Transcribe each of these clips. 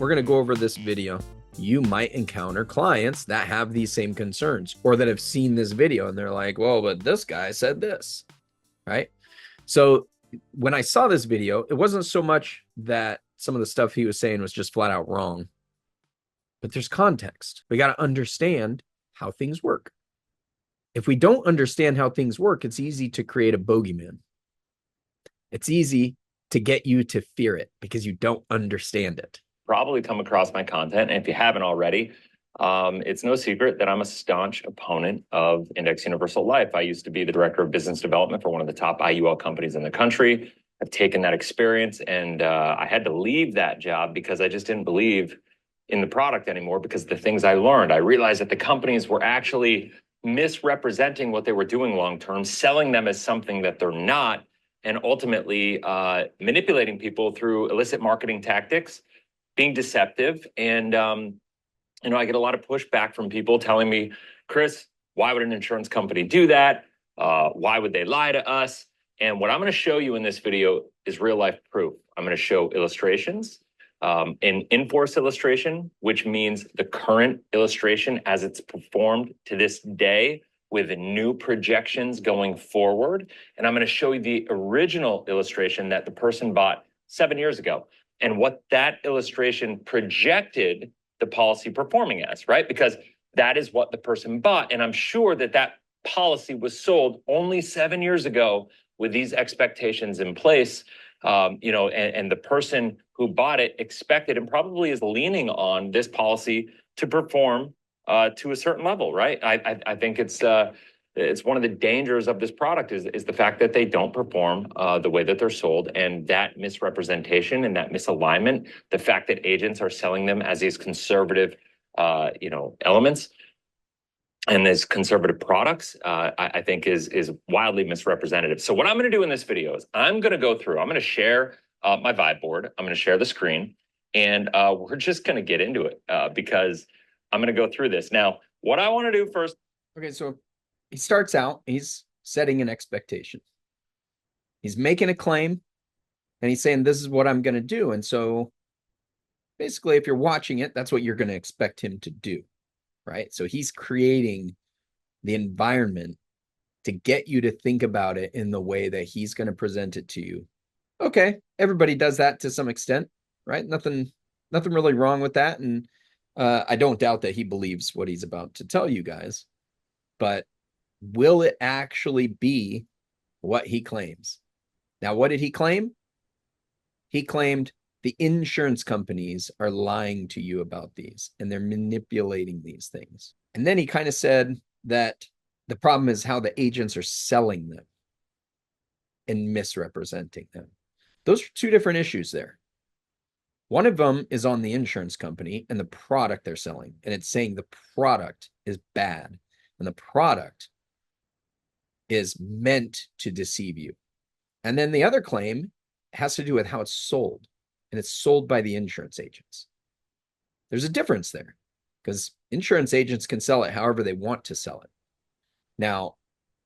we're going to go over this video. You might encounter clients that have these same concerns or that have seen this video and they're like, well, but this guy said this, right? So when I saw this video, it wasn't so much that some of the stuff he was saying was just flat out wrong, but there's context. We got to understand how things work. If we don't understand how things work, it's easy to create a bogeyman. It's easy to get you to fear it because you don't understand it. Probably come across my content. And if you haven't already, it's no secret that I'm a staunch opponent of Index Universal Life. I used to be the director of business development for one of the top IUL companies in the country. I've taken that experience and I had to leave that job because I just didn't believe in the product anymore because of the things I learned. I realized that the companies were actually misrepresenting what they were doing long-term, selling them as something that they're not, and ultimately manipulating people through illicit marketing tactics, being deceptive. And, I get a lot of pushback from people telling me, Chris, why would an insurance company do that? Why would they lie to us? And what I'm going to show you in this video is real life proof. I'm going to show illustrations, an in-force illustration, which means the current illustration as it's performed to this day with new projections going forward. And I'm going to show you the original illustration that the person bought 7 years ago and what that illustration projected the policy performing as, right? Because that is what the person bought. And I'm sure that that policy was sold only 7 years ago with these expectations in place. And the person who bought it expected and probably is leaning on this policy to perform to a certain level, right? I think it's one of the dangers of this product is the fact that they don't perform the way that they're sold, and that misrepresentation and that misalignment, the fact that agents are selling them as these conservative, elements and these conservative products, I think is wildly misrepresentative. So what I'm going to do in this video is I'm going to share my vibe board. I'm going to share the screen, and we're just going to get into it because I'm going to go through this. Now, what I want to do first. Okay, so he starts out, he's setting an expectation. He's making a claim, and he's saying, this is what I'm going to do. And so basically, if you're watching it, that's what you're going to expect him to do, right? So he's creating the environment to get you to think about it in the way that he's going to present it to you. Okay, everybody does that to some extent, right? Nothing really wrong with that. And I don't doubt that he believes what he's about to tell you guys, but will it actually be what he claims? Now, what did he claim? He claimed the insurance companies are lying to you about these and they're manipulating these things. And then he kind of said that the problem is how the agents are selling them and misrepresenting them. Those are two different issues there. One of them is on the insurance company and the product they're selling. And it's saying the product is bad and the product is meant to deceive you. And then the other claim has to do with how it's sold. And it's sold by the insurance agents. There's a difference there because insurance agents can sell it however they want to sell it. Now,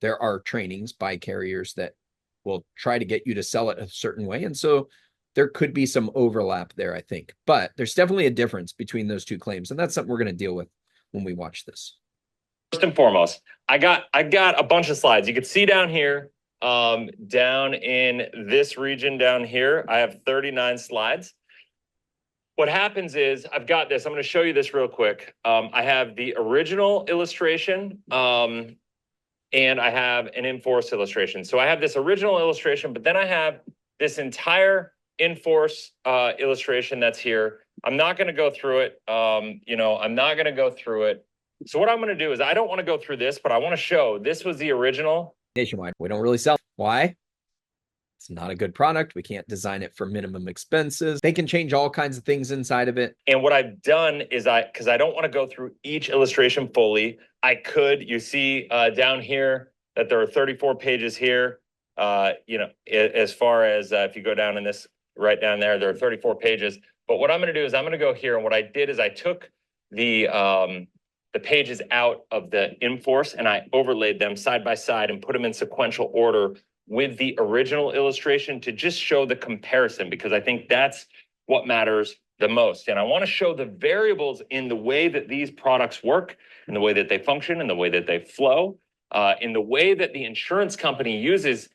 there are trainings by carriers that will try to get you to sell it a certain way. And so there could be some overlap there, I think. But there's definitely a difference between those two claims. And that's something we're going to deal with when we watch this. First and foremost, I got a bunch of slides. You can see down here, down in this region down here, I have 39 slides. What happens is I've got this. I'm going to show you this real quick. I have the original illustration, and I have an in-force illustration. So I have this original illustration, but then I have this entire in-force illustration that's here. I'm not going to go through it. I'm not going to go through it. So what I'm going to do is I don't want to go through this, but I want to show this was the original. Nationwide, we don't really sell. Why? It's not a good product. We can't design it for minimum expenses. They can change all kinds of things inside of it. And what I've done is because I don't want to go through each illustration fully, I could, you see down here that there are 34 pages here. As far as if you go down in this right down there are 34 pages. But what I'm going to do is I'm going to go here. And what I did is I took the pages out of the in-force and I overlaid them side by side and put them in sequential order with the original illustration to just show the comparison, because I think that's what matters the most. And I want to show the variables in the way that these products work, in the way that they function, in the way that they flow, in the way that the insurance company uses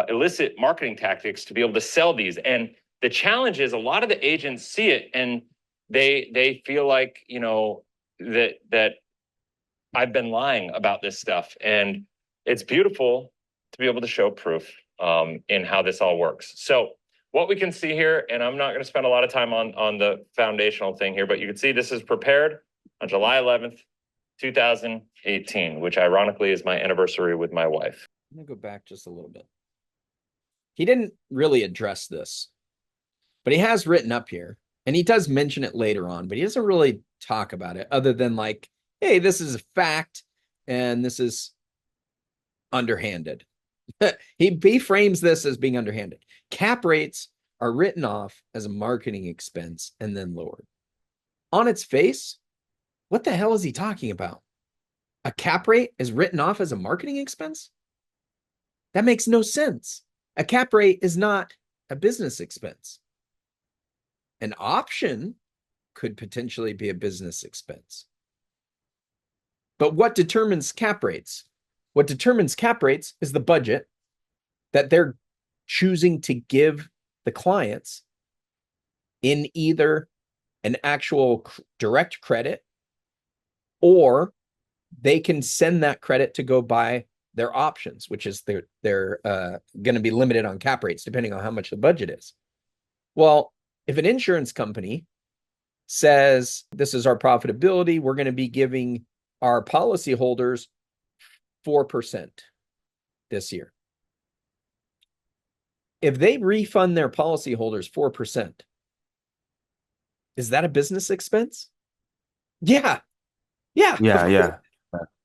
illicit marketing tactics to be able to sell these. And the challenge is a lot of the agents see it and they feel like, you know, that I've been lying about this stuff. And it's beautiful to be able to show proof in how this all works. So what we can see here, and I'm not going to spend a lot of time on the foundational thing here, but you can see this is prepared on July 11th, 2018, which ironically is my anniversary with my wife. I'm going to go back just a little bit. He didn't really address this, but he has written up here, and he does mention it later on, but he doesn't really talk about it other than like, hey, this is a fact, and this is underhanded. he frames this as being underhanded. Cap rates are written off as a marketing expense and then lowered. On its face, what the hell is he talking about? A cap rate is written off as a marketing expense? That makes no sense. A cap rate is not a business expense. An option could potentially be a business expense. But what determines cap rates? What determines cap rates is the budget that they're choosing to give the clients in either an actual direct credit, or they can send that credit to go buy their options, which is they're going to be limited on cap rates depending on how much the budget is. Well, if an insurance company says this is our profitability, we're going to be giving our policyholders 4% this year. If they refund their policyholders 4%, is that a business expense? Yeah. Yeah.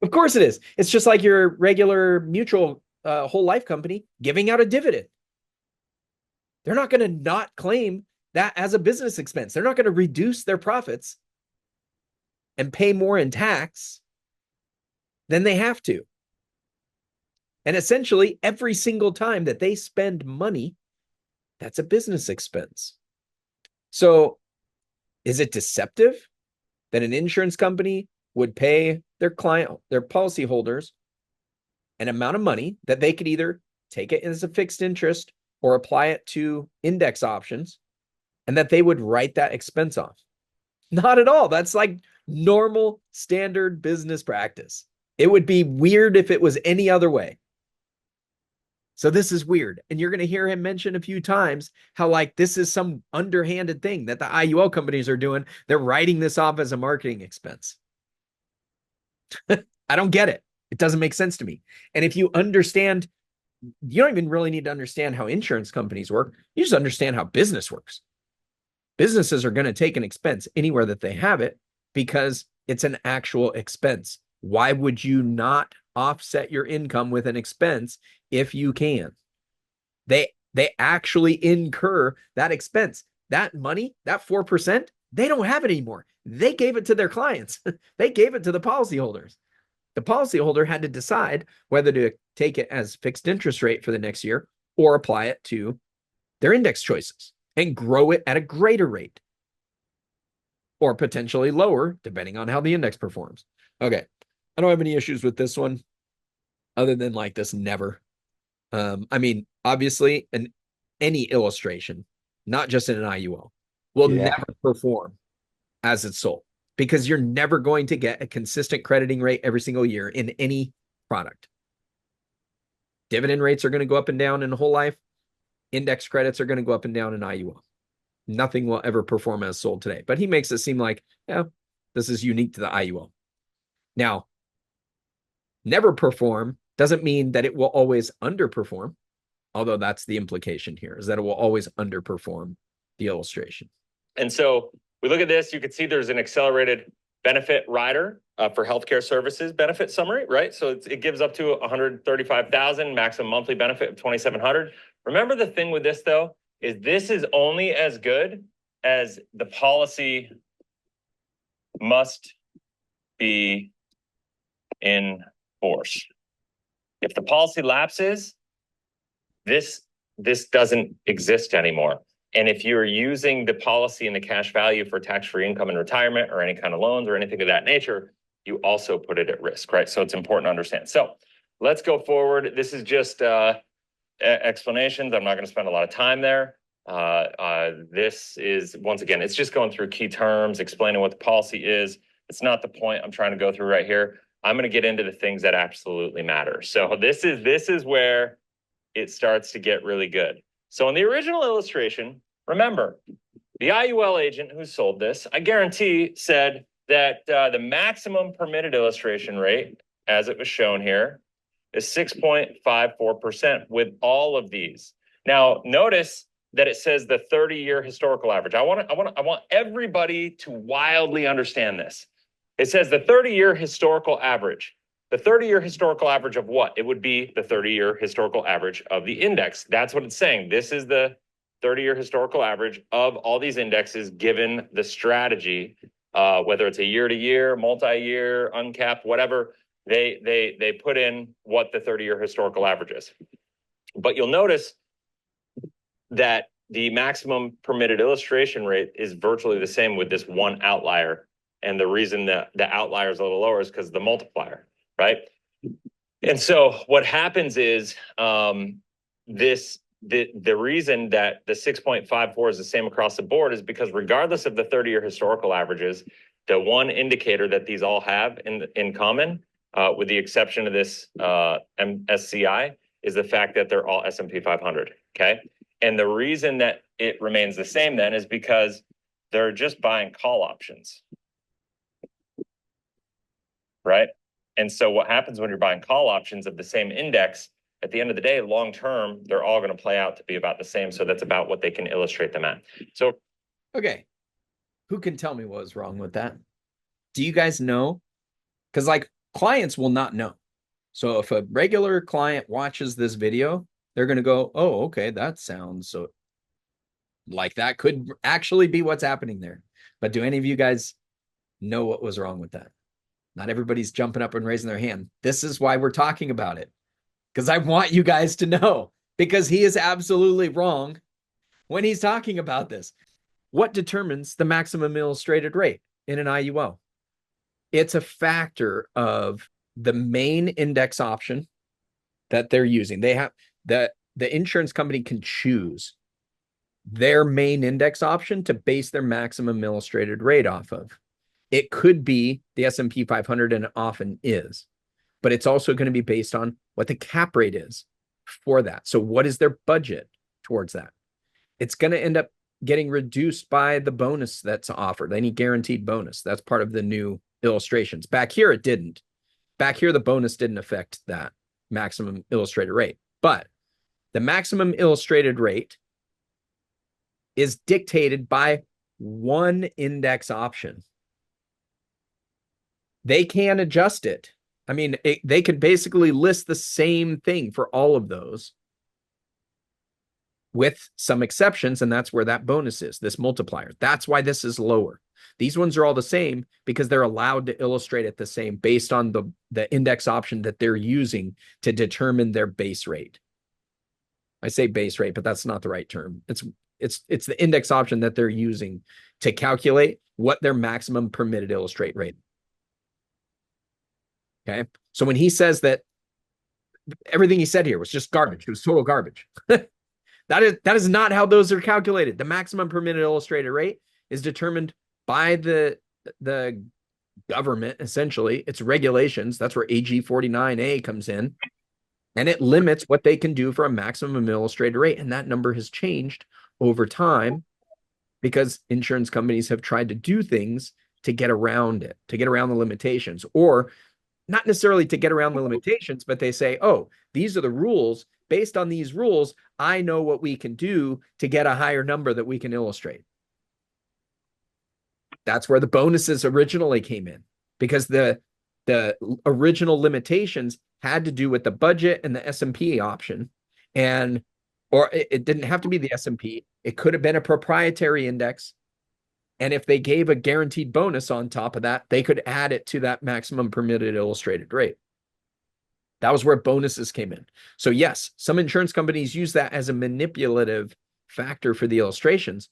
Of course it is. It's just like your regular mutual whole life company giving out a dividend. They're not going to not claim that as a business expense. They're not going to reduce their profits and pay more in tax than they have to. And essentially, every single time that they spend money, that's a business expense. So is it deceptive that an insurance company would pay their policyholders, an amount of money that they could either take it as a fixed interest or apply it to index options, and that they would write that expense off? Not at all. That's like normal standard business practice. It would be weird if it was any other way. So this is weird. And you're going to hear him mention a few times how like this is some underhanded thing that the IUL companies are doing. They're writing this off as a marketing expense. I don't get it. It doesn't make sense to me. And if you understand, you don't even really need to understand how insurance companies work. You just understand how business works. Businesses are going to take an expense anywhere that they have it because it's an actual expense. Why would you not offset your income with an expense if you can? They actually incur that expense. That money, that 4%, they don't have it anymore. They gave it to their clients. They gave it to the policyholders. The policyholder had to decide whether to take it as fixed interest rate for the next year or apply it to their index choices and grow it at a greater rate or potentially lower, depending on how the index performs. Okay. I don't have any issues with this one other than like this never. I mean, obviously, any illustration, not just in an IUL, will never perform as it's sold because you're never going to get a consistent crediting rate every single year in any product. Dividend rates are going to go up and down in whole life. Index credits are going to go up and down in IUL. Nothing will ever perform as sold today. But he makes it seem like, yeah, this is unique to the IUL. Now, never perform doesn't mean that it will always underperform, although that's the implication here, is that it will always underperform the illustration. And so we look at this, you can see there's an accelerated benefit rider for healthcare services benefit summary, right? So it gives up to $135,000, maximum monthly benefit of $2,700. Remember the thing with this though, is this is only as good as the policy must be in force. If the policy lapses, this doesn't exist anymore. And if you're using the policy and the cash value for tax-free income in retirement or any kind of loans or anything of that nature, you also put it at risk, right? So it's important to understand. So let's go forward. This is just explanations. I'm not going to spend a lot of time there. This is, once again, it's just going through key terms, explaining what the policy is. It's not the point I'm trying to go through right here. I'm going to get into the things that absolutely matter. So this is where it starts to get really good. So in the original illustration, remember, the IUL agent who sold this, I guarantee, said that the maximum permitted illustration rate, as it was shown here, is 6.54% with all of these. Now, notice that it says the 30-year historical average. I want everybody to wildly understand this. It says the 30-year historical average. The 30-year historical average of what? It would be the 30-year historical average of the index. That's what it's saying. This is the 30-year historical average of all these indexes given the strategy, whether it's a year-to-year, multi-year, uncapped, whatever. They put in what the 30-year historical average is. But you'll notice that the maximum permitted illustration rate is virtually the same with this one outlier. And the reason that the outlier is a little lower is because of the multiplier, right? And so what happens is the reason that the 6.54 is the same across the board is because regardless of the 30-year historical averages, the one indicator that these all have in common, with the exception of this MSCI, is the fact that they're all S&P 500, okay? And the reason that it remains the same then is because they're just buying call options, right? And so what happens when you're buying call options of the same index, at the end of the day, long term, they're all going to play out to be about the same. So that's about what they can illustrate them at. So, okay, who can tell me what was wrong with that? Do you guys know? Because like clients will not know. So if a regular client watches this video, they're going to go, oh, okay, that sounds so like that could actually be what's happening there. But do any of you guys know what was wrong with that? Not everybody's jumping up and raising their hand. This is why we're talking about it. Because I want you guys to know, because he is absolutely wrong when he's talking about this. What determines the maximum illustrated rate in an IUL? It's a factor of the main index option that they're using. They have the insurance company can choose their main index option to base their maximum illustrated rate off of. It could be the S&P 500, and it often is, but it's also going to be based on what the cap rate is for that. So what is their budget towards that? It's going to end up getting reduced by the bonus that's offered, any guaranteed bonus. That's part of the new illustrations. Back here, it didn't. Back here, the bonus didn't affect that maximum illustrated rate. But the maximum illustrated rate is dictated by one index option. They can adjust it. I mean, they could basically list the same thing for all of those with some exceptions, and that's where that bonus is, this multiplier. That's why this is lower. These ones are all the same because they're allowed to illustrate it the same based on the index option that they're using to determine their base rate. I say base rate, but that's not the right term. It's the index option that they're using to calculate what their maximum permitted illustrate rate. Okay. So when he says that everything he said here was just garbage, it was total garbage. That is not how those are calculated. The maximum permitted illustrated rate is determined by the government, essentially. It's regulations. That's where AG 49A comes in. And it limits what they can do for a maximum illustrated rate. And that number has changed over time because insurance companies have tried to do things to get around it, to get around the limitations, or not necessarily to get around the limitations, but they say, oh, these are the rules. Based on these rules, I know what we can do to get a higher number that we can illustrate. That's where the bonuses originally came in, because the original limitations had to do with the budget and the S&P option. Or it didn't have to be the S&P. It could have been a proprietary index. And if they gave a guaranteed bonus on top of that, they could add it to that maximum permitted illustrated rate. That was where bonuses came in. So yes, some insurance companies use that as a manipulative factor for the illustrations.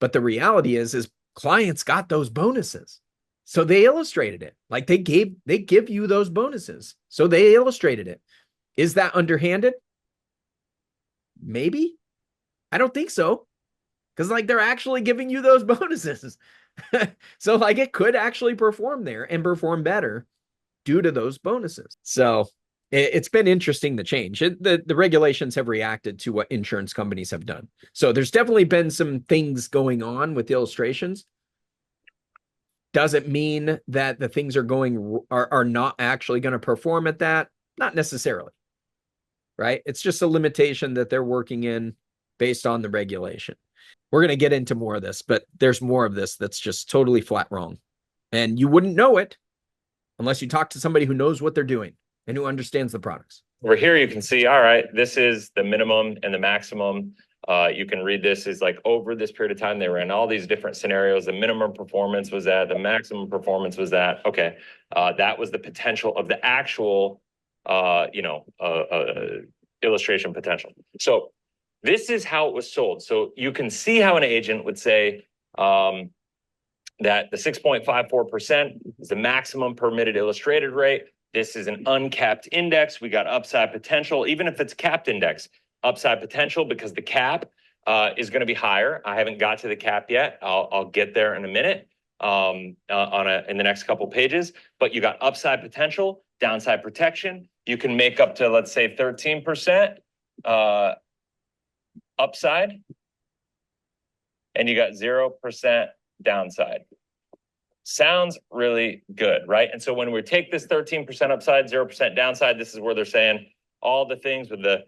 But the reality is clients got those bonuses. So they illustrated it. Like they give you those bonuses. So they illustrated it. Is that underhanded? Maybe. I don't think so. Because like they're actually giving you those bonuses. So like it could actually perform there and perform better due to those bonuses. So it's been interesting, the change. The regulations have reacted to what insurance companies have done. So there's definitely been some things going on with illustrations. Does it mean that the things are not actually going to perform at that? Not necessarily. Right? It's just a limitation that they're working in based on the regulation. We're going to get into more of this, but there's more of this that's just totally flat wrong. And you wouldn't know it unless you talk to somebody who knows what they're doing and who understands the products. Over here, you can see, all right, this is the minimum and the maximum. You can read this is like over this period of time, they ran all these different scenarios. The minimum performance was that, the maximum performance was that. Okay, that was the potential of the actual, illustration potential. So this is how it was sold. So you can see how an agent would say that the 6.54% is the maximum permitted illustrated rate. This is an uncapped index. We got upside potential, even if it's capped index, upside potential because the cap is going to be higher. I haven't got to the cap yet. I'll get there in a minute in the next couple pages. But you got upside potential, downside protection. You can make up to, let's say, 13% upside, and you got 0% downside. Sounds really good, right? And so when we take this 13% upside, 0% downside, this is where they're saying all the things with the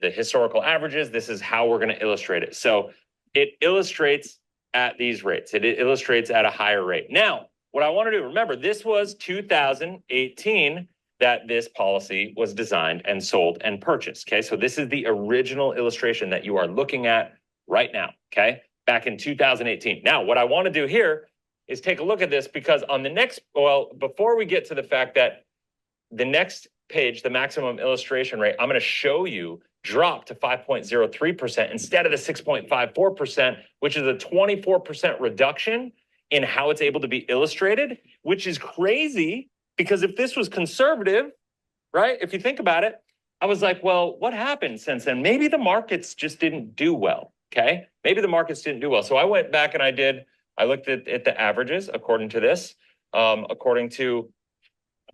historical averages. This is how we're going to illustrate it. So it illustrates at these rates. It illustrates at a higher rate. Now, what I want to do, remember, this was 2018 that this policy was designed and sold and purchased. Okay, so this is the original illustration that you are looking at right now. Okay, back in 2018. Now, what I want to do here is take a look at this, because on the next, well, before we get to the fact that the next page, the maximum illustration rate, I'm going to show you drop to 5.03% instead of the 6.54%, which is a 24% reduction in how it's able to be illustrated, which is crazy, because if this was conservative, right, if you think about it, I was like, well, what happened since then? Maybe the markets just didn't do well, okay? Maybe the markets didn't do well. So I went back and I looked at the averages according to this, according to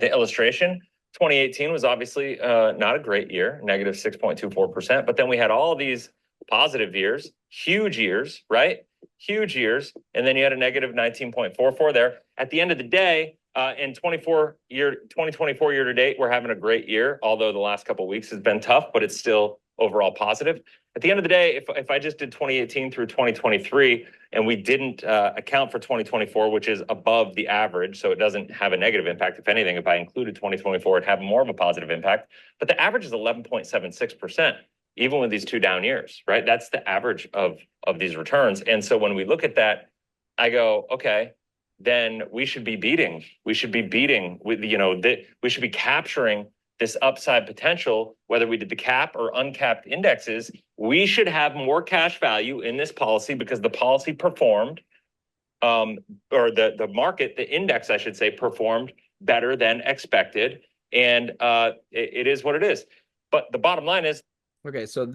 the illustration. 2018 was obviously not a great year, negative 6.24%, but then we had all these positive years, huge years, right? Huge years, and then you had a negative 19.44 there. At the end of the day, in 2024 year to date, we're having a great year, although the last couple of weeks has been tough, but it's still overall positive. At the end of the day, if I just did 2018 through 2023 and we didn't account for 2024, which is above the average, so it doesn't have a negative impact. If anything, if I included 2024, it'd have more of a positive impact. But the average is 11.76%, even with these two down years, right? That's the average of these returns. And so when we look at that, I go, okay, then we should be beating with, we should be capturing this upside potential, whether we did the cap or uncapped indexes. We should have more cash value in this policy because the policy performed, or the market, the index, I should say, performed better than expected. And it is what it is. But the bottom line is, okay, so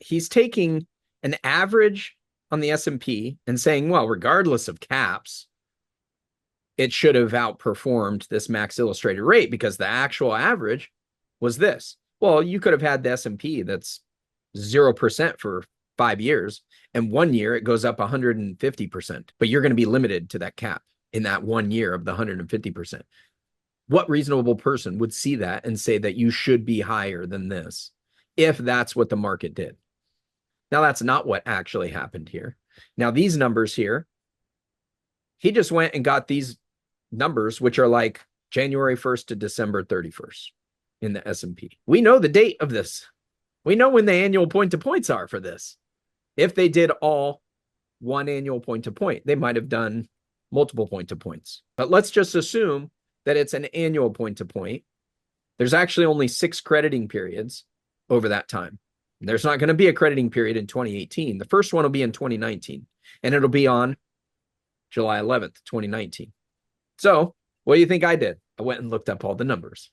he's taking an average on the S&P and saying, well, regardless of caps, it should have outperformed this max illustrated rate because the actual average was this. Well, you could have had the S&P that's 0% for 5 years, and 1 year it goes up 150%, but you're going to be limited to that cap in that 1 year of the 150%. What reasonable person would see that and say that you should be higher than this if that's what the market did? Now, that's not what actually happened here. Now, these numbers here, he just went and got these numbers, which are like January 1st to December 31st in the S&P. We know the date of this. We know when the annual point-to-points are for this. If they did all one annual point-to-point, they might have done multiple point-to-points. But let's just assume that it's an annual point-to-point. There's actually only 6 crediting periods over that time. There's not going to be a crediting period in 2018. The first one will be in 2019, and it'll be on July 11th, 2019. So what do you think I did? I went and looked up all the numbers,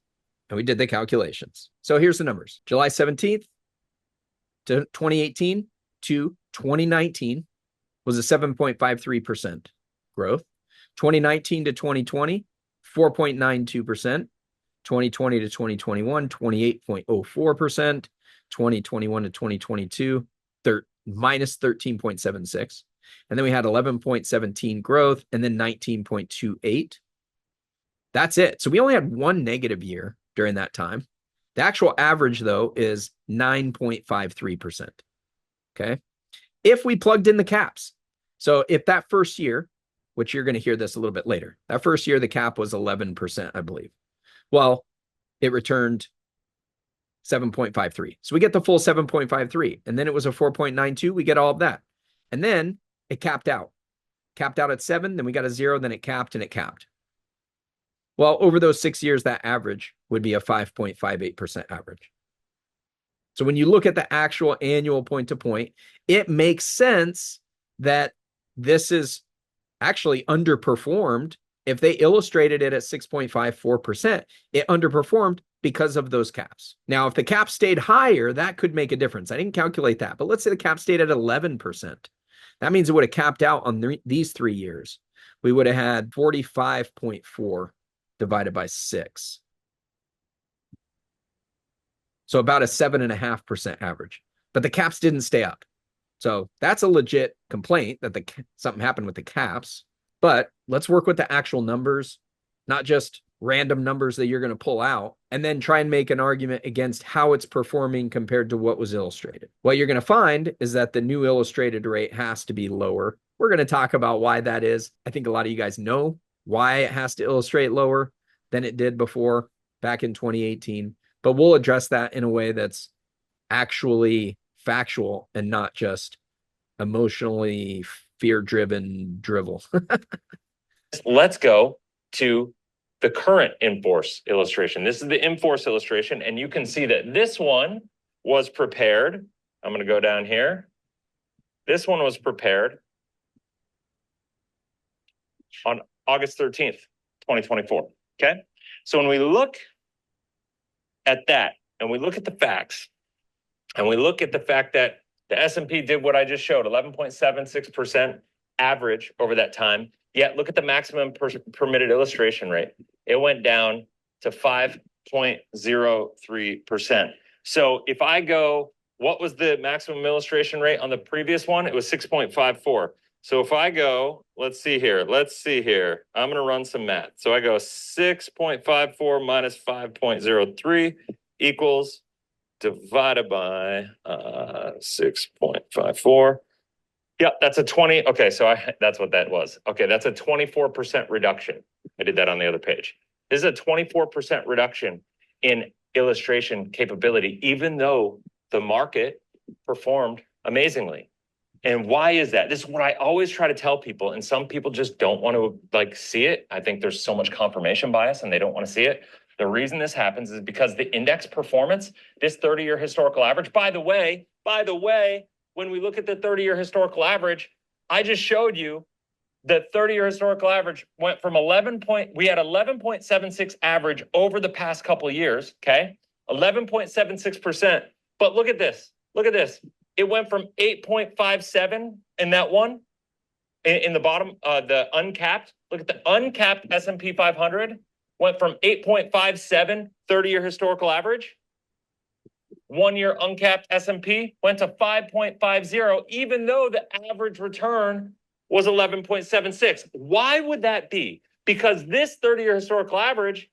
and we did the calculations. So here's the numbers. July 17th to 2018 to 2019 was a 7.53% growth. 2019 to 2020, 4.92%. 2020 to 2021, 28.04%. 2021 to 2022, minus 13.76. And then we had 11.17 growth and then 19.28. That's it. So we only had one negative year during that time. The actual average, though, is 9.53%. Okay. If we plugged in the caps. So if that first year, which you're going to hear this a little bit later, that first year, the cap was 11%, I believe. Well, it returned 7.53. So we get the full 7.53. And then it was a 4.92. We get all of that. And then it capped out at 7. Then we got a 0. Then it capped and it capped. Well, over those 6 years, that average would be a 5.58% average. So when you look at the actual annual point to point, it makes sense that this is actually underperformed. If they illustrated it at 6.54%, it underperformed because of those caps. Now, if the cap stayed higher, that could make a difference. I didn't calculate that, but let's say the cap stayed at 11%. That means it would have capped out on these 3 years. We would have had 45.4 divided by 6. So about a 7.5% average, but the caps didn't stay up. So that's a legit complaint that something happened with the caps, but let's work with the actual numbers, not just random numbers that you're going to pull out, and then try and make an argument against how it's performing compared to what was illustrated. What you're going to find is that the new illustrated rate has to be lower. We're going to talk about why that is. I think a lot of you guys know why it has to illustrate lower than it did before back in 2018, but we'll address that in a way that's actually factual and not just emotionally fear-driven drivel. Let's go to the current in-force illustration. This is the in-force illustration, and you can see that this one was prepared. I'm going to go down here. This one was prepared on August 13th, 2024. Okay? So when we look at that, and we look at the facts, and we look at the fact that the S&P did what I just showed, 11.76% average over that time. Yet look at the maximum permitted illustration rate. It went down to 5.03%. So if I go, what was the maximum illustration rate on the previous one? It was 6.54. So if I go, let's see here. I'm going to run some math. So I go 6.54 minus 5.03 equals divided by 6.54. Yeah, that's a 20. Okay, so that's what that was. Okay, that's a 24% reduction. I did that on the other page. This is a 24% reduction in illustration capability, even though the market performed amazingly. And why is that? This is what I always try to tell people, and some people just don't want to see it. I think there's so much confirmation bias and they don't want to see it. The reason this happens is because the index performance, this 30-year historical average, by the way, when we look at the 30-year historical average, I just showed you the 30-year historical average went from we had 11.76 average over the past couple of years, okay? 11.76%. But look at this. It went from 8.57 in that one, in the bottom, the uncapped. Look at the uncapped S&P 500 went from 8.57 30-year historical average. 1 year uncapped S&P went to 5.50, even though the average return was 11.76. Why would that be? Because this 30-year historical average,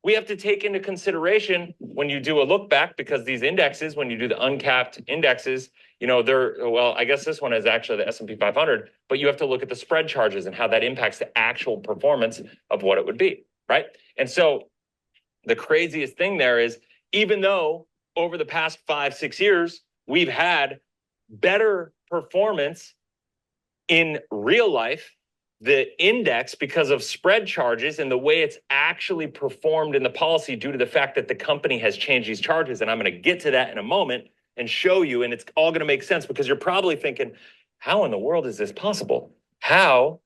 we have to take into consideration when you do a look back, because these indexes, when you do the uncapped indexes, I guess this one is actually the S&P 500, but you have to look at the spread charges and how that impacts the actual performance of what it would be, right? And so the craziest thing there is, even though over the past 5-6 years, we've had better performance in real life, the index, because of spread charges and the way it's actually performed in the policy due to the fact that the company has changed these charges, and I'm going to get to that in a moment, and show you, and it's all going to make sense because you're probably thinking, how in the world is this possible? How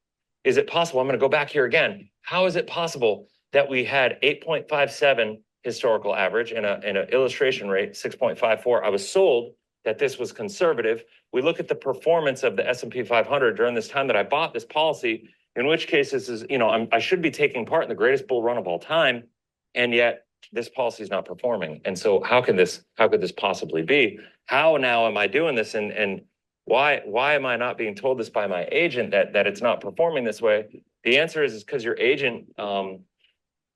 is it possible? I'm going to go back here again. How is it possible that we had 8.57 historical average and an illustration rate 6.54? I was sold that this was conservative. We look at the performance of the S&P 500 during this time that I bought this policy, in which case this is, I should be taking part in the greatest bull run of all time, and yet this policy is not performing. And so how could this possibly be? How now am I doing this? And why am I not being told this by my agent that it's not performing this way? The answer is because your agent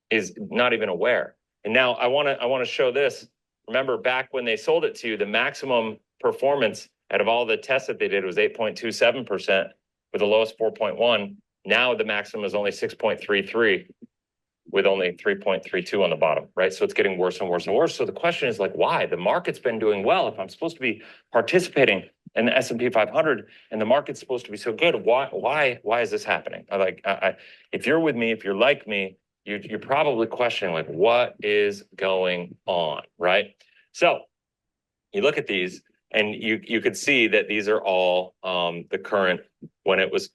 is not even aware. And now I want to show this. Remember back when they sold it to you, the maximum performance out of all the tests that they did was 8.27% with the lowest 4.1. Now the maximum is only 6.33 with only 3.32 on the bottom, right? So it's getting worse and worse and worse. So the question is like, why? The market's been doing well. If I'm supposed to be participating in the S&P 500 and the market's supposed to be so good, why is this happening? If you're with me, if you're like me, you're probably questioning like, what is going on, right? So you look at these and you could see that these are all the current, when it was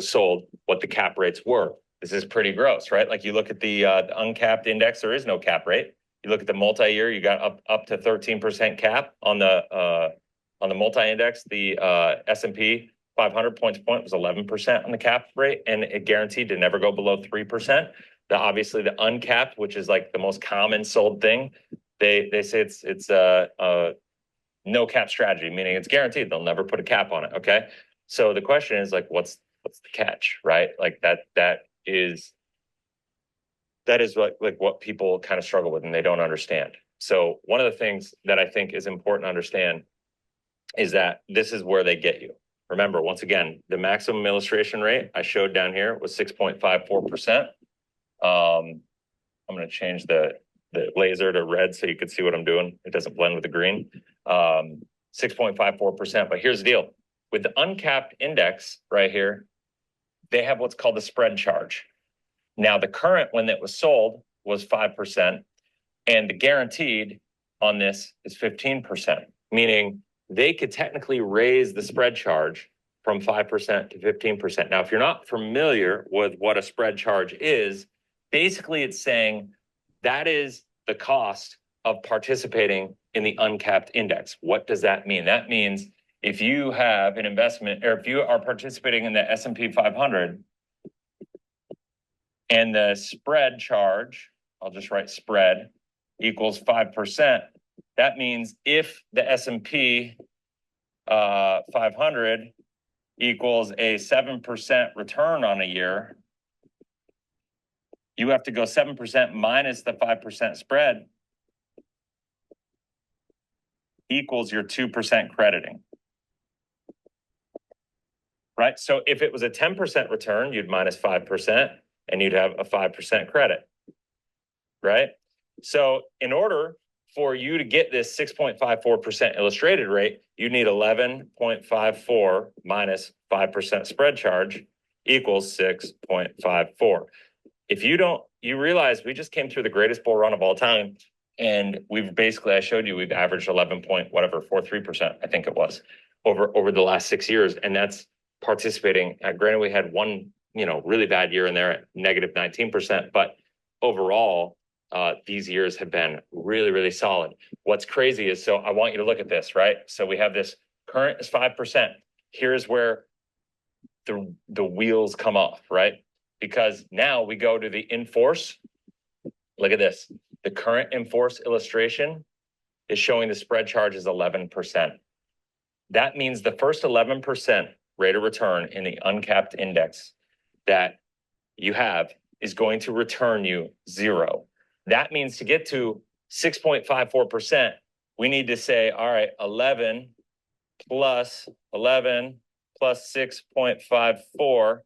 sold, what the cap rates were. This is pretty gross, right? Like you look at the uncapped index, there is no cap rate. You look at the multi-year, you got up to 13% cap on the multi-index. The S&P 500 point was 11% on the cap rate, and it guaranteed to never go below 3%. Obviously the uncapped, which is like the most common sold thing, they say it's a no cap strategy, meaning it's guaranteed they'll never put a cap on it. Okay, so the question is like, what's the catch, right? Like that is what people kind of struggle with and they don't understand. So one of the things that I think is important to understand is that this is where they get you. Remember, once again, the maximum illustration rate I showed down here was 6.54%. I'm going to change the laser to red so you can see what I'm doing. It doesn't blend with the green. 6.54%. But here's the deal. With the uncapped index right here, they have what's called the spread charge. Now, the current when it was sold was 5%, and the guaranteed on this is 15%, meaning they could technically raise the spread charge from 5% to 15%. Now, if you're not familiar with what a spread charge is, basically it's saying that is the cost of participating in the uncapped index. What does that mean? That means if you have an investment, or if you are participating in the S&P 500 and the spread charge, I'll just write spread, equals 5%, that means if the S&P 500 equals a 7% return on a year, you have to go 7% minus the 5% spread equals your 2% crediting. Right? So if it was a 10% return, you'd minus 5% and you'd have a 5% credit. Right? So in order for you to get this 6.54% illustrated rate, you need 11.54 minus 5% spread charge equals 6.54. If you don't, you realize we just came through the greatest bull run of all time. And we've basically, I showed you, we've averaged 43%, I think it was, over the last 6 years. And that's participating. Granted, we had one, really bad year in there at negative 19%. But overall, these years have been really, really solid. What's crazy is, so I want you to look at this, right? So we have this current is 5%. Here's where the wheels come off, right? Because now we go to the in-force. Look at this. The current in-force illustration is showing the spread charge is 11%. That means the first 11% rate of return in the uncapped index that you have is going to return you 0. That means to get to 6.54%, we need to say, all right, 11 plus 6.54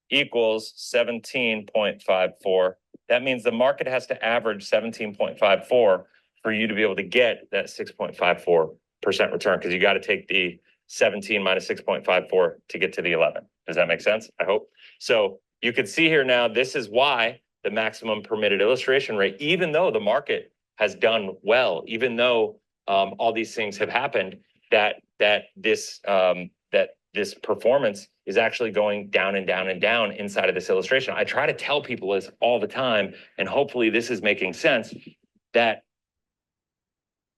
equals 17.54. That means the market has to average 17.54 for you to be able to get that 6.54% return, because you got to take the 17 minus 6.54 to get to the 11. Does that make sense? I hope. So you can see here now, this is why the maximum permitted illustration rate, even though the market has done well, even though all these things have happened that this performance is actually going down and down and down inside of this illustration. I try to tell people this all the time, and hopefully this is making sense, that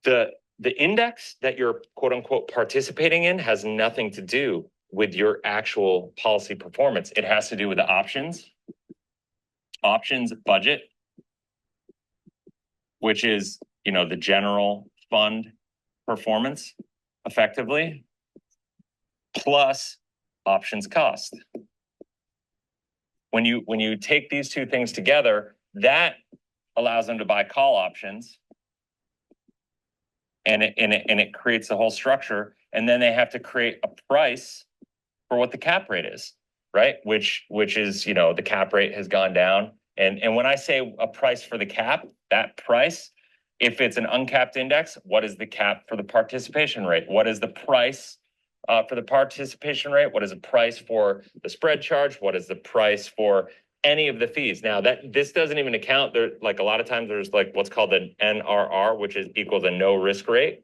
the index that you're quote unquote participating in has nothing to do with your actual policy performance. It has to do with the options budget, which is, the general fund performance effectively, plus options cost. When you take these two things together, that allows them to buy call options, and it creates a whole structure, and then they have to create a price for what the cap rate is, right? Which is, the cap rate has gone down. And when I say a price for the cap, that price, if it's an uncapped index, what is the cap for the participation rate? What is the price for the participation rate? What is the price for the spread charge? What is the price for any of the fees? Now this doesn't even account there. Like a lot of times there's like what's called an NRR, which is equal to no risk rate.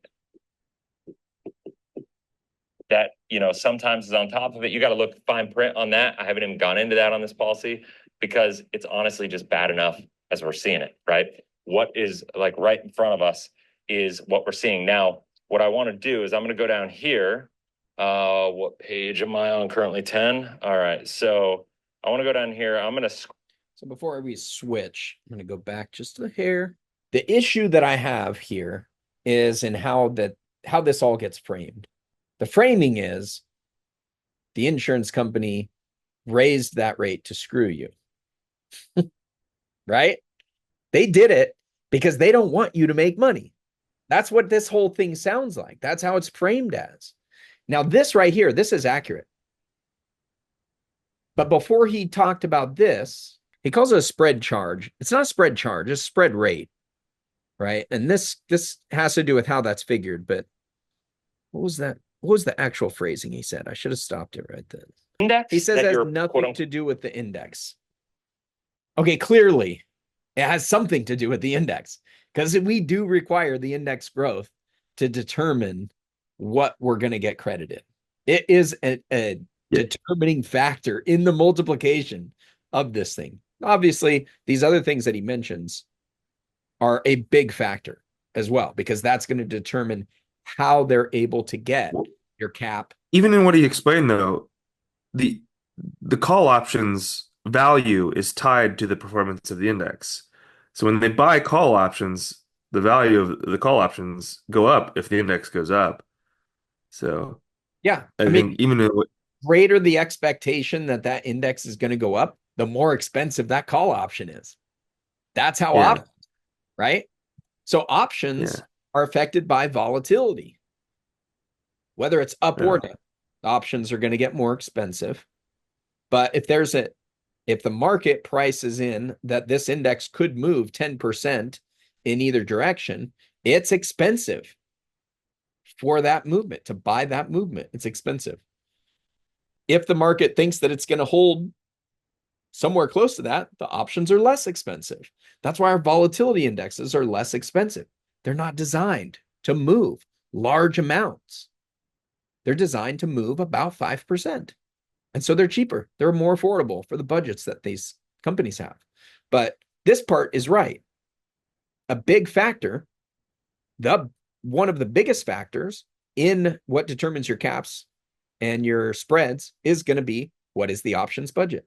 That, sometimes is on top of it. You got to look fine print on that. I haven't even gone into that on this policy because it's honestly just bad enough as we're seeing it, right? What is like right in front of us is what we're seeing. Now, what I want to do is I'm going to go down here. What page am I on currently? 10. All right. So I want to go down here. I'm going to. So before we switch, I'm going to go back just a hair. The issue that I have here is in how this all gets framed. The framing is the insurance company raised that rate to screw you. Right? They did it because they don't want you to make money. That's what this whole thing sounds like. That's how it's framed as. Now, this right here, this is accurate. But before he talked about this, he calls it a spread charge. It's not a spread charge, it's a spread rate, right? And this has to do with how that's figured. But what was that? What was the actual phrasing he said? I should have stopped it right then. Index. He says it has nothing to do with the index. Okay, clearly it has something to do with the index because we do require the index growth to determine what we're going to get credited. It is a determining factor in the multiplication of this thing. Obviously, these other things that he mentions are a big factor as well, because that's going to determine how they're able to get your cap. Even in what he explained, though, the call options value is tied to the performance of the index. So when they buy call options, the value of the call options go up if the index goes up. So yeah, I think even in greater the expectation that index is going to go up, the more expensive that call option is. That's how options, right? So options are affected by volatility. Whether it's up or down, options are going to get more expensive. But if the market prices in that this index could move 10% in either direction, it's expensive for that movement. To buy that movement, it's expensive. If the market thinks that it's going to hold somewhere close to that, the options are less expensive. That's why our volatility indexes are less expensive. They're not designed to move large amounts. They're designed to move about 5%. And so they're cheaper. They're more affordable for the budgets that these companies have. But this part is right. A big factor, one of the biggest factors in what determines your caps and your spreads is going to be, what is the options budget?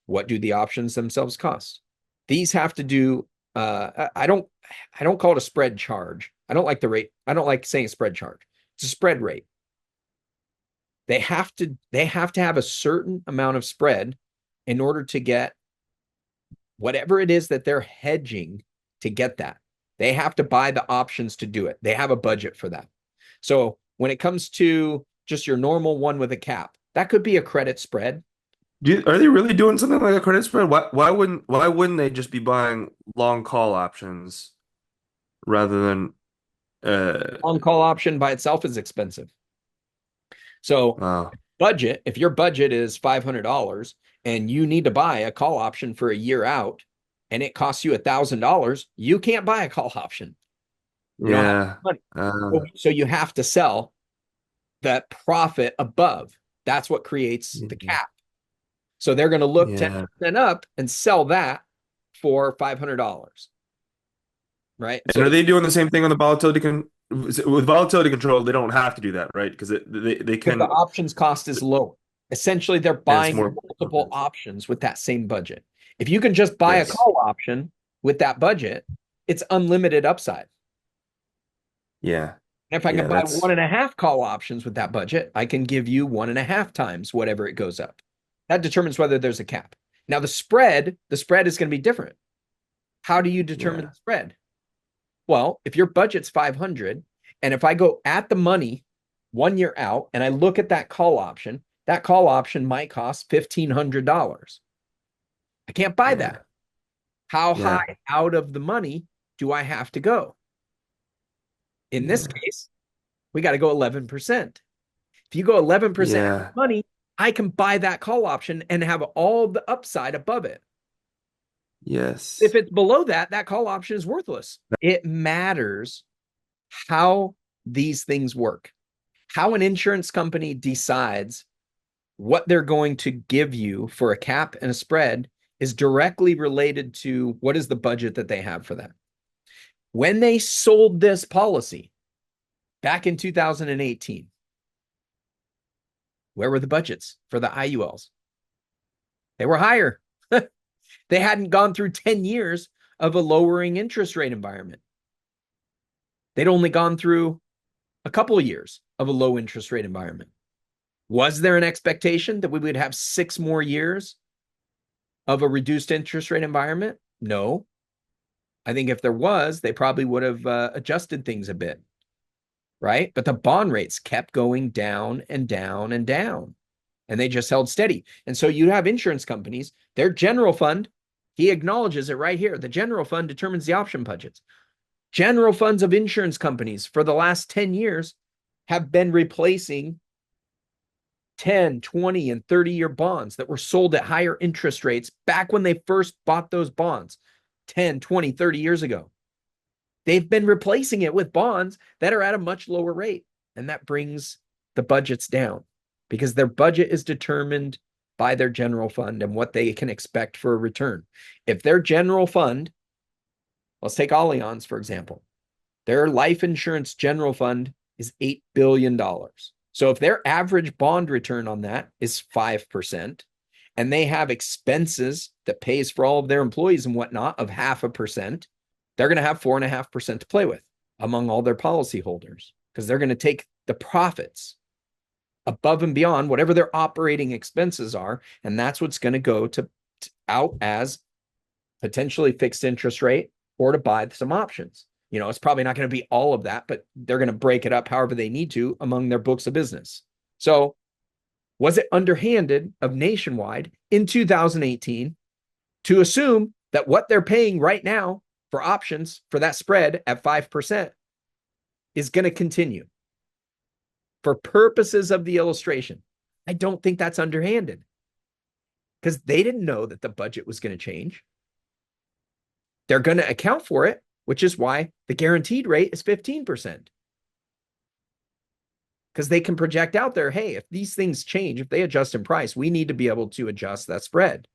What do the options themselves cost? These have to do, I don't call it a spread charge. I don't like the rate. I don't like saying spread charge. It's a spread rate. They have to have a certain amount of spread in order to get whatever it is that they're hedging to get that. They have to buy the options to do it. They have a budget for that. So when it comes to just your normal one with a cap, that could be a credit spread. Are they really doing something like a credit spread? Why wouldn't they just be buying long call options rather than long call option by itself is expensive. So budget, if your budget is $500 and you need to buy a call option for a year out and it costs you $1,000, you can't buy a call option. You don't have Yeah. money. Uh, So you have to sell that profit above. That's what creates the yeah. cap. So they're going to look Yeah. 10% up and sell that for $500, right? So And are they doing the same thing on the volatility with volatility control? They don't have to do that, right? Because they because the can. options cost is low. Essentially, they're And it's buying more. multiple Okay. options with that same budget. If you can just buy a Yes. call option with that budget, it's unlimited upside. Yeah. And if I can Yeah. buy That's. 1.5 call options with that budget, I can give you 1.5 times whatever it goes up. That determines whether there's a cap. Now the spread is going to be different. How do you determine Yeah. the spread? Well, if your budget's 500, and if I go at the money 1 year out and I look at that call option might cost $1,500. I can't buy Yeah. that. How Yeah. high out of the money do I have to go? In this Yeah. case, we got to go 11%. If you go 11% Yeah. money, I can buy that call option and have all the upside above it. If Yes. it's below that, that call option is worthless. It matters how these things work, how an insurance company decides what they're going to give you for a cap and a spread is directly related to what is the budget that they have for that. When they sold this policy back in 2018, where were the budgets for the IULs? They were higher. They hadn't gone through 10 years of a lowering interest rate environment. They'd only gone through a couple of years of a low interest rate environment. Was there an expectation that we would have 6 more years of a reduced interest rate environment? No. I think if there was, they probably would have adjusted things a bit, right? But the bond rates kept going down and down and down, and they just held steady. And so you have insurance companies, their general fund, he acknowledges it right here. The general fund determines the option budgets. General funds of insurance companies for the last 10 years have been replacing 10, 20, and 30-year bonds that were sold at higher interest rates back when they first bought those bonds 10, 20, 30 years ago. They've been replacing it with bonds that are at a much lower rate. And that brings the budgets down because their budget is determined by their general fund and what they can expect for a return. If their general fund, let's take Allianz, for example, their life insurance general fund is $8 billion. So if their average bond return on that is 5%, and they have expenses that pays for all of their employees and whatnot of 0.5%, they're going to have 4.5% to play with among all their policyholders because they're going to take the profits above and beyond whatever their operating expenses are. And that's what's going to go to out as potentially fixed interest rate or to buy some options. You know, it's probably not going to be all of that, but they're going to break it up however they need to among their books of business. So was it underhanded of Nationwide in 2018 to assume that what they're paying right now for options for that spread at 5% is going to continue for purposes of the illustration? I don't think that's underhanded because they didn't know that the budget was going to change. They're going to account for it, which is why the guaranteed rate is 15%. Because they can project out there, hey, if these things change, if they adjust in price, we need to be able to adjust that spread.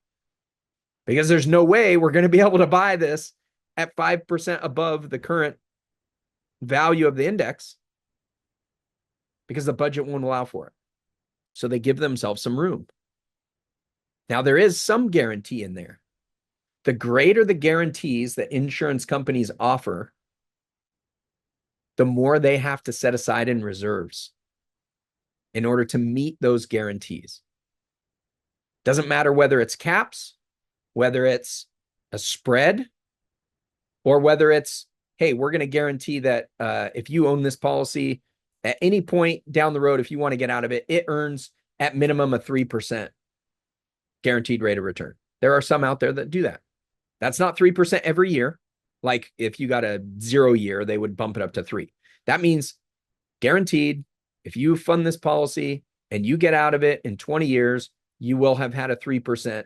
Because there's no way we're going to be able to buy this at 5% above the current value of the index because the budget won't allow for it. So they give themselves some room. Now, there is some guarantee in there. The greater the guarantees that insurance companies offer, the more they have to set aside in reserves in order to meet those guarantees. Doesn't matter whether it's caps, whether it's a spread, or whether it's, hey, we're going to guarantee that if you own this policy at any point down the road, if you want to get out of it, it earns at minimum a 3% guaranteed rate of return. There are some out there that do that. That's not 3% every year. Like if you got a 0 year, they would bump it up to 3. That means guaranteed, if you fund this policy and you get out of it in 20 years, you will have had a 3%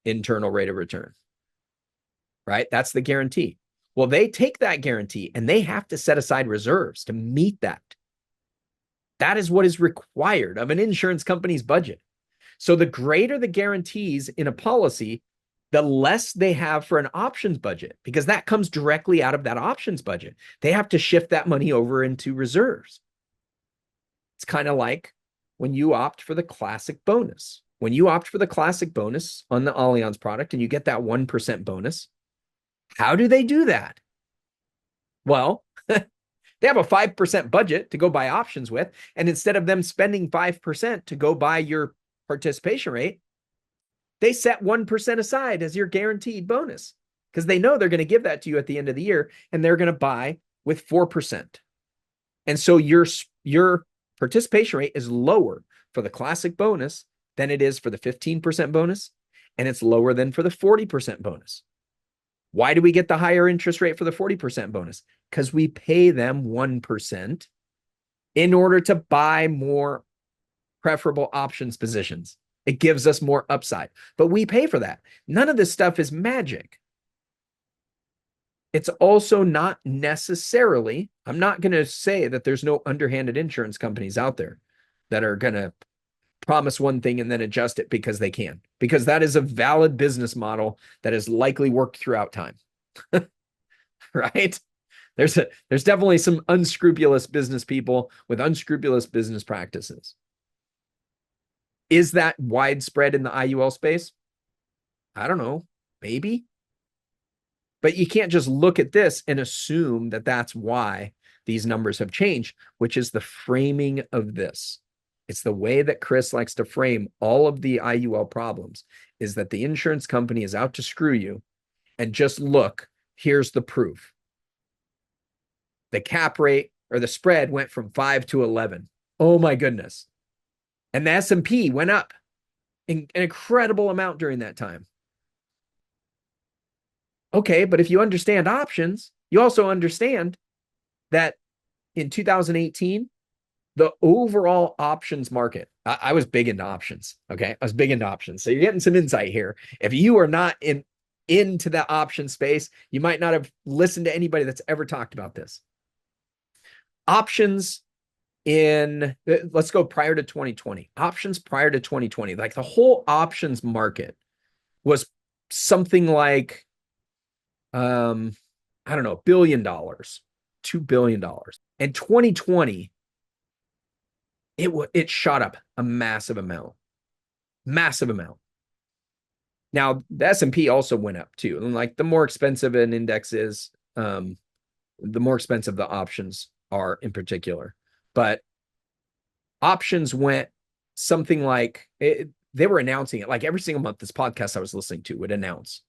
internal rate of return, right? That's the guarantee. Well, they take that guarantee and they have to set aside reserves to meet that. That is what is required of an insurance company's budget. So the greater the guarantees in a policy, the less they have for an options budget, because that comes directly out of that options budget. They have to shift that money over into reserves. It's kind of like when you opt for the classic bonus. When you opt for the classic bonus on the Allianz product and you get that 1% bonus, how do they do that? Well, they have a 5% budget to go buy options with. And instead of them spending 5% to go buy your participation rate, they set 1% aside as your guaranteed bonus because they know they're going to give that to you at the end of the year and they're going to buy with 4%. And so your participation rate is lower for the classic bonus than it is for the 15% bonus, and it's lower than for the 40% bonus. Why do we get the higher interest rate for the 40% bonus? Because we pay them 1% in order to buy more preferable options positions. It gives us more upside, but we pay for that. None of this stuff is magic. It's also not necessarily, I'm not going to say that there's no underhanded insurance companies out there that are going to promise one thing and then adjust it because they can, because that is a valid business model that has likely worked throughout time. Right? There's definitely some unscrupulous business people with unscrupulous business practices. Is that widespread in the IUL space? I don't know, maybe. But you can't just look at this and assume that that's why these numbers have changed, which is the framing of this. It's the way that Chris likes to frame all of the IUL problems, is that the insurance company is out to screw you, and just look, here's the proof. The cap rate or the spread went from 5 to 11. Oh my goodness. And the S&P went up an incredible amount during that time. Okay, but if you understand options, you also understand that in 2018, the overall options market, I was big into options. Okay. I was big into options. So you're getting some insight here. If you are not into that option space, you might not have listened to anybody that's ever talked about this. Options let's go prior to 2020. Options prior to 2020, like the whole options market was something like, I don't know, $1 billion, $2 billion. And 2020, it shot up a massive amount. Now the S&P also went up too. And like the more expensive an index is, the more expensive the options are in particular. But options went something like they were announcing it like every single month. This podcast I was listening to would announce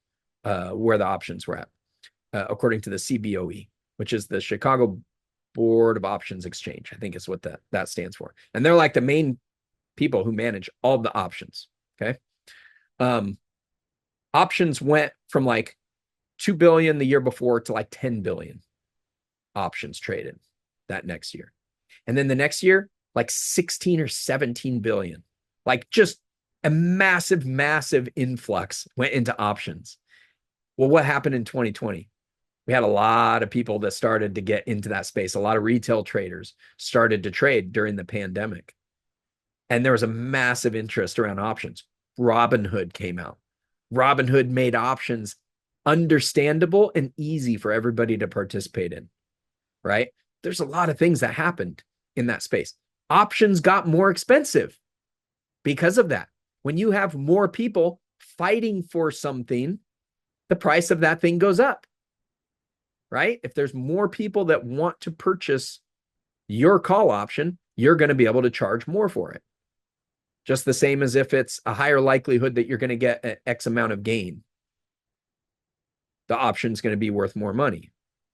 where the options were at, according to the CBOE, which is the Chicago Board of Options Exchange. I think is what that stands for. And they're like the main people who manage all the options. Okay. Options went from like 2 billion the year before to like 10 billion options traded that next year. And then the next year, like 16 or 17 billion, like just a massive, massive influx went into options. Well, what happened in 2020? We had a lot of people that started to get into that space. A lot of retail traders started to trade during the pandemic. And there was a massive interest around options. Robinhood came out. Robinhood made options understandable and easy for everybody to participate in, right? There's a lot of things that happened in that space. Options got more expensive because of that. When you have more people fighting for something, the price of that thing goes up, right? If there's more people that want to purchase your call option, you're going to be able to charge more for it. Just the same as if it's a higher likelihood that you're going to get an X amount of gain. The option's going to be worth more money.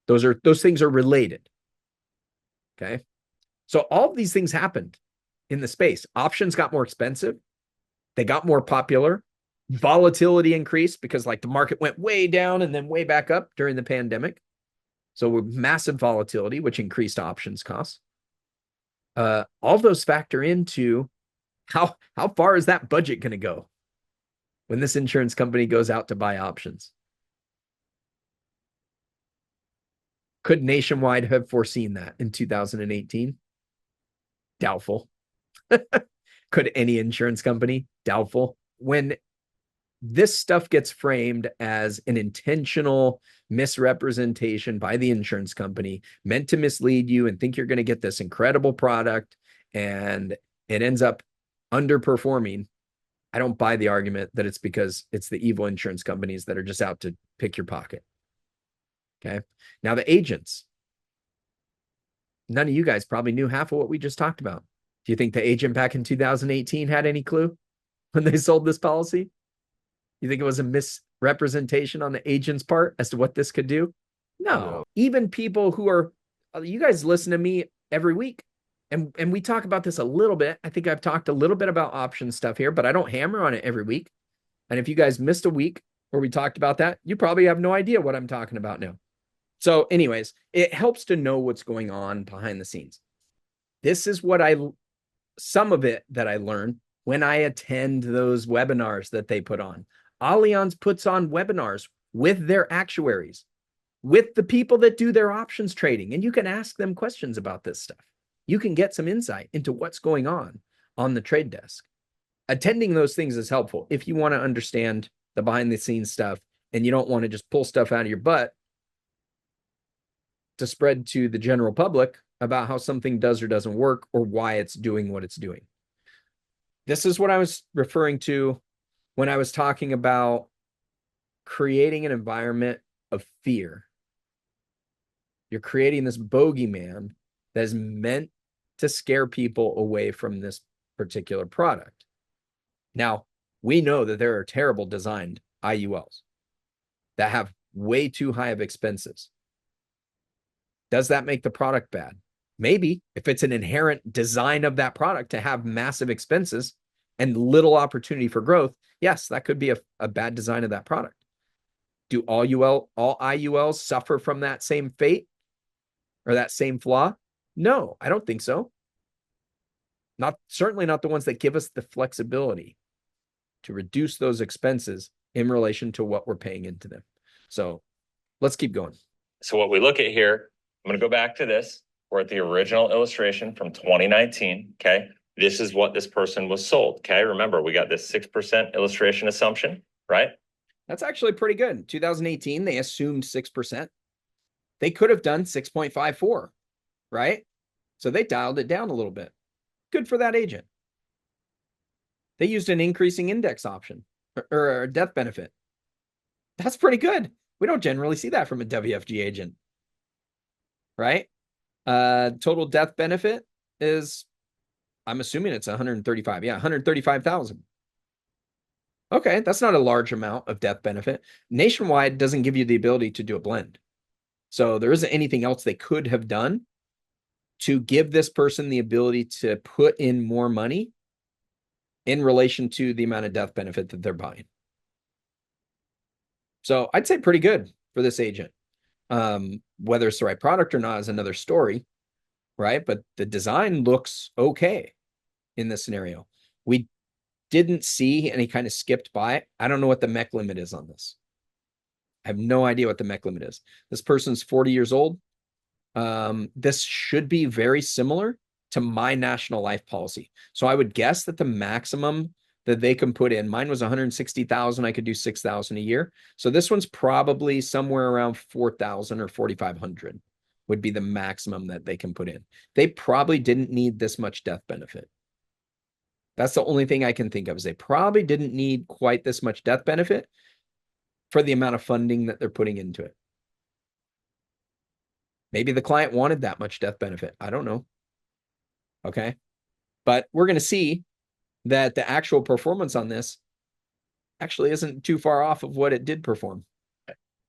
Those things are related. Okay. So all of these things happened in the space. Options got more expensive. They got more popular. Volatility increased because like the market went way down and then way back up during the pandemic. So massive volatility, which increased options costs. All of those factor into how far is that budget going to go when this insurance company goes out to buy options? Could Nationwide have foreseen that in 2018? Doubtful. Could any insurance company? Doubtful. When this stuff gets framed as an intentional misrepresentation by the insurance company meant to mislead you and think you're going to get this incredible product and it ends up underperforming, I don't buy the argument that it's because it's the evil insurance companies that are just out to pick your pocket. Okay. Now, the agents, none of you guys probably knew half of what we just talked about. Do you think the agent back in 2018 had any clue when they sold this policy? You think it was a misrepresentation on the agent's part as to what this could do? No. Even people who are, you guys listen to me every week, and we talk about this a little bit. I think I've talked a little bit about option stuff here, but I don't hammer on it every week. And if you guys missed a week where we talked about that, you probably have no idea what I'm talking about now. So anyways, it helps to know what's going on behind the scenes. This is what some of it that I learn when I attend those webinars that they put on. Allianz puts on webinars with their actuaries, with the people that do their options trading, and you can ask them questions about this stuff. You can get some insight into what's going on the trade desk. Attending those things is helpful if you want to understand the behind the scenes stuff and you don't want to just pull stuff out of your butt to spread to the general public about how something does or doesn't work or why it's doing what it's doing. This is what I was referring to when I was talking about creating an environment of fear. You're creating this bogeyman that is meant to scare people away from this particular product. Now, we know that there are terrible designed IULs that have way too high of expenses. Does that make the product bad? Maybe, if it's an inherent design of that product to have massive expenses and little opportunity for growth, yes, that could be a bad design of that product. Do all IULs suffer from that same fate or that same flaw? No, I don't think so. Certainly not the ones that give us the flexibility to reduce those expenses in relation to what we're paying into them. So let's keep going. So what we look at here, I'm going to go back to this. We're at the original illustration from 2019. Okay. This is what this person was sold. Okay. Remember, we got this 6% illustration assumption, right? That's actually pretty good. In 2018, they assumed 6%. They could have done 6.54, right? So they dialed it down a little bit. Good for that agent. They used an increasing index option or a death benefit. That's pretty good. We don't generally see that from a WFG agent, right? Total death benefit is, I'm assuming it's 135. Yeah, 135,000. Okay, that's not a large amount of death benefit. Nationwide doesn't give you the ability to do a blend. So there isn't anything else they could have done to give this person the ability to put in more money in relation to the amount of death benefit that they're buying. So I'd say pretty good for this agent. Whether it's the right product or not is another story, right? But the design looks okay in this scenario. We didn't see any kind of skipped by. I don't know what the MEC limit is on this. I have no idea what the MEC limit is. This person's 40 years old. This should be very similar to my national life policy. So I would guess that the maximum that they can put in, mine was 160,000. I could do 6,000 a year. So this one's probably somewhere around 4,000 or 4,500 would be the maximum that they can put in. They probably didn't need this much death benefit. That's the only thing I can think of is they probably didn't need quite this much death benefit for the amount of funding that they're putting into it. Maybe the client wanted that much death benefit. I don't know. Okay. But we're going to see that the actual performance on this actually isn't too far off of what it did perform.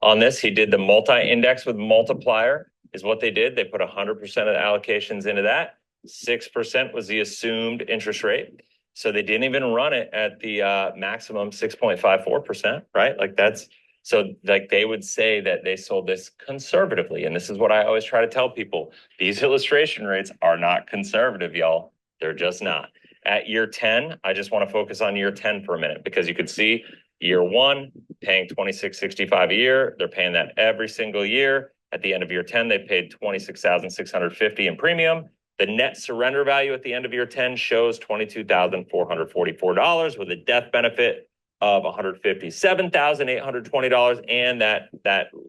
On this, he did the multi-index with multiplier is what they did. They put 100% of the allocations into that. 6% was the assumed interest rate. So they didn't even run it at the maximum 6.54%, right? Like that's, so like they would say that they sold this conservatively. And this is what I always try to tell people. These illustration rates are not conservative, y'all. They're just not. At year 10, I just want to focus on year 10 for a minute because you could see year one paying $26.65 a year. They're paying that every single year. At the end of year 10, they paid $26,650 in premium. The net surrender value at the end of year 10 shows $22,444 with a death benefit of $157,820 and that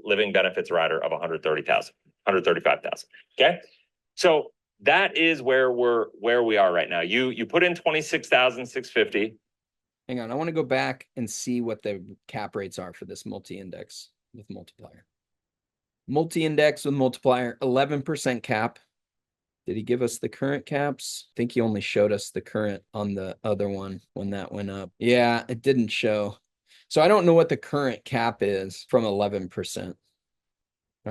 living benefits rider of $135,000. Okay, so that is where we are right now. You put in $26,650. Hang on, I want to go back and see what the cap rates are for this multi-index with multiplier. Multi-index with multiplier, 11% cap. Did he give us the current caps? I think he only showed us the current on the other one when that went up. Yeah, it didn't show. So I don't know what the current cap is from 11%. All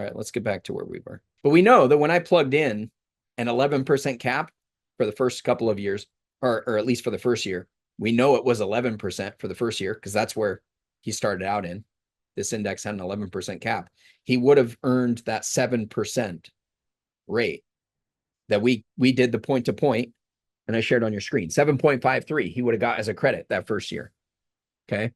right, let's get back to where we were. But we know that when I plugged in an 11% cap for the first couple of years, or at least for the first year, we know it was 11% for the first year because that's where he started out in. This index had an 11% cap. He would have earned that 7% rate that we did the point to point, and I shared on your screen. 7.53 he would have got as a credit that first year. Okay.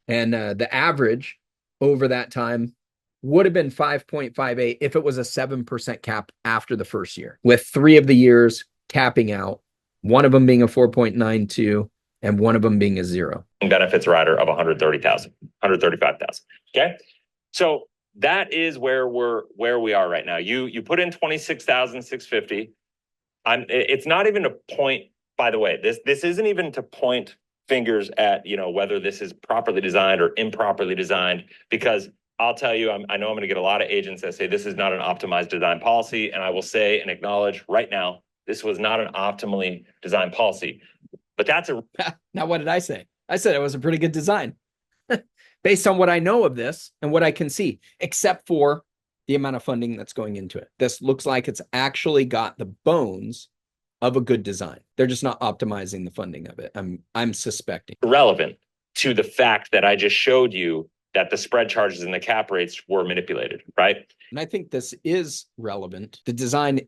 And the average over that time would have been 5.58 if it was a 7% cap after the first year, with 3 of the years capping out, one of them being a 4.92 and one of them being a 0. Benefits rider of $135,000. Okay. So that is where we are right now. You put in $26,650. It's not even a point, by the way, this isn't even to point fingers at, whether this is properly designed or improperly designed, because I'll tell you, I know I'm going to get a lot of agents that say this is not an optimized design policy. And I will say and acknowledge right now, this was not an optimally designed policy, but that's now, what did I say? I said it was a pretty good design based on what I know of this and what I can see, except for the amount of funding that's going into it. This looks like it's actually got the bones of a good design. They're just not optimizing the funding of it. I'm suspecting. Relevant to the fact that I just showed you that the spread charges and the cap rates were manipulated, right? And I think this is relevant. The design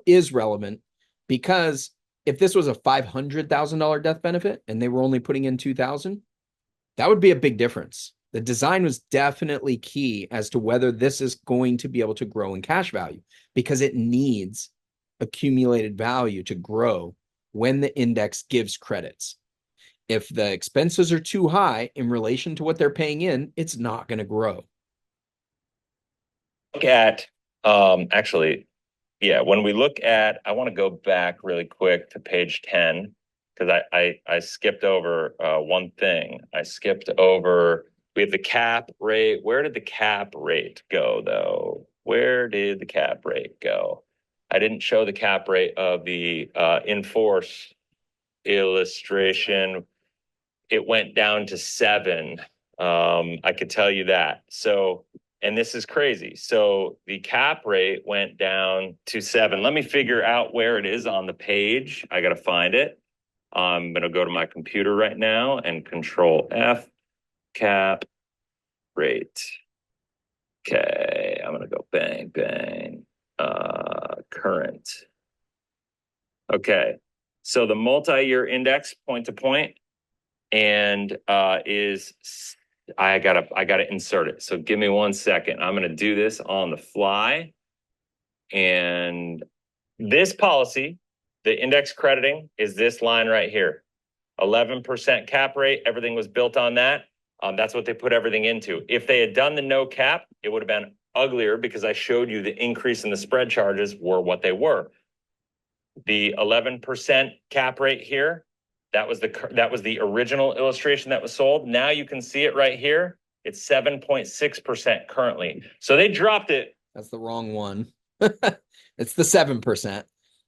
is relevant because if this was a $500,000 death benefit and they were only putting in $2,000, that would be a big difference. The design was definitely key as to whether this is going to be able to grow in cash value, because it needs accumulated value to grow when the index gives credits. If the expenses are too high in relation to what they're paying in, it's not going to grow. Look at, when we look at, I want to go back really quick to page 10, because I skipped over one thing. We have the cap rate. Where did the cap rate go, though? Where did the cap rate go? I didn't show the cap rate of the in-force illustration. It went down to 7. I could tell you that. So, and this is crazy. So the cap rate went down to 7. Let me figure out where it is on the page. I got to find it. I'm going to go to my computer right now and Control F, cap rate. Okay, I'm going to go bang, bang, current. Okay, so the multi-year index point to point and is, I gotta insert it. So give me 1 second. I'm going to do this on the fly. And this policy, the index crediting, is this line right here. 11% cap rate. Everything was built on that. That's what they put everything into. If they had done the no cap, it would have been uglier because I showed you the increase in the spread charges were what they were. The 11% cap rate here, that was the original illustration that was sold. Now you can see it right here. It's 7.6% currently. So they dropped it. That's the wrong one. It's the 7%.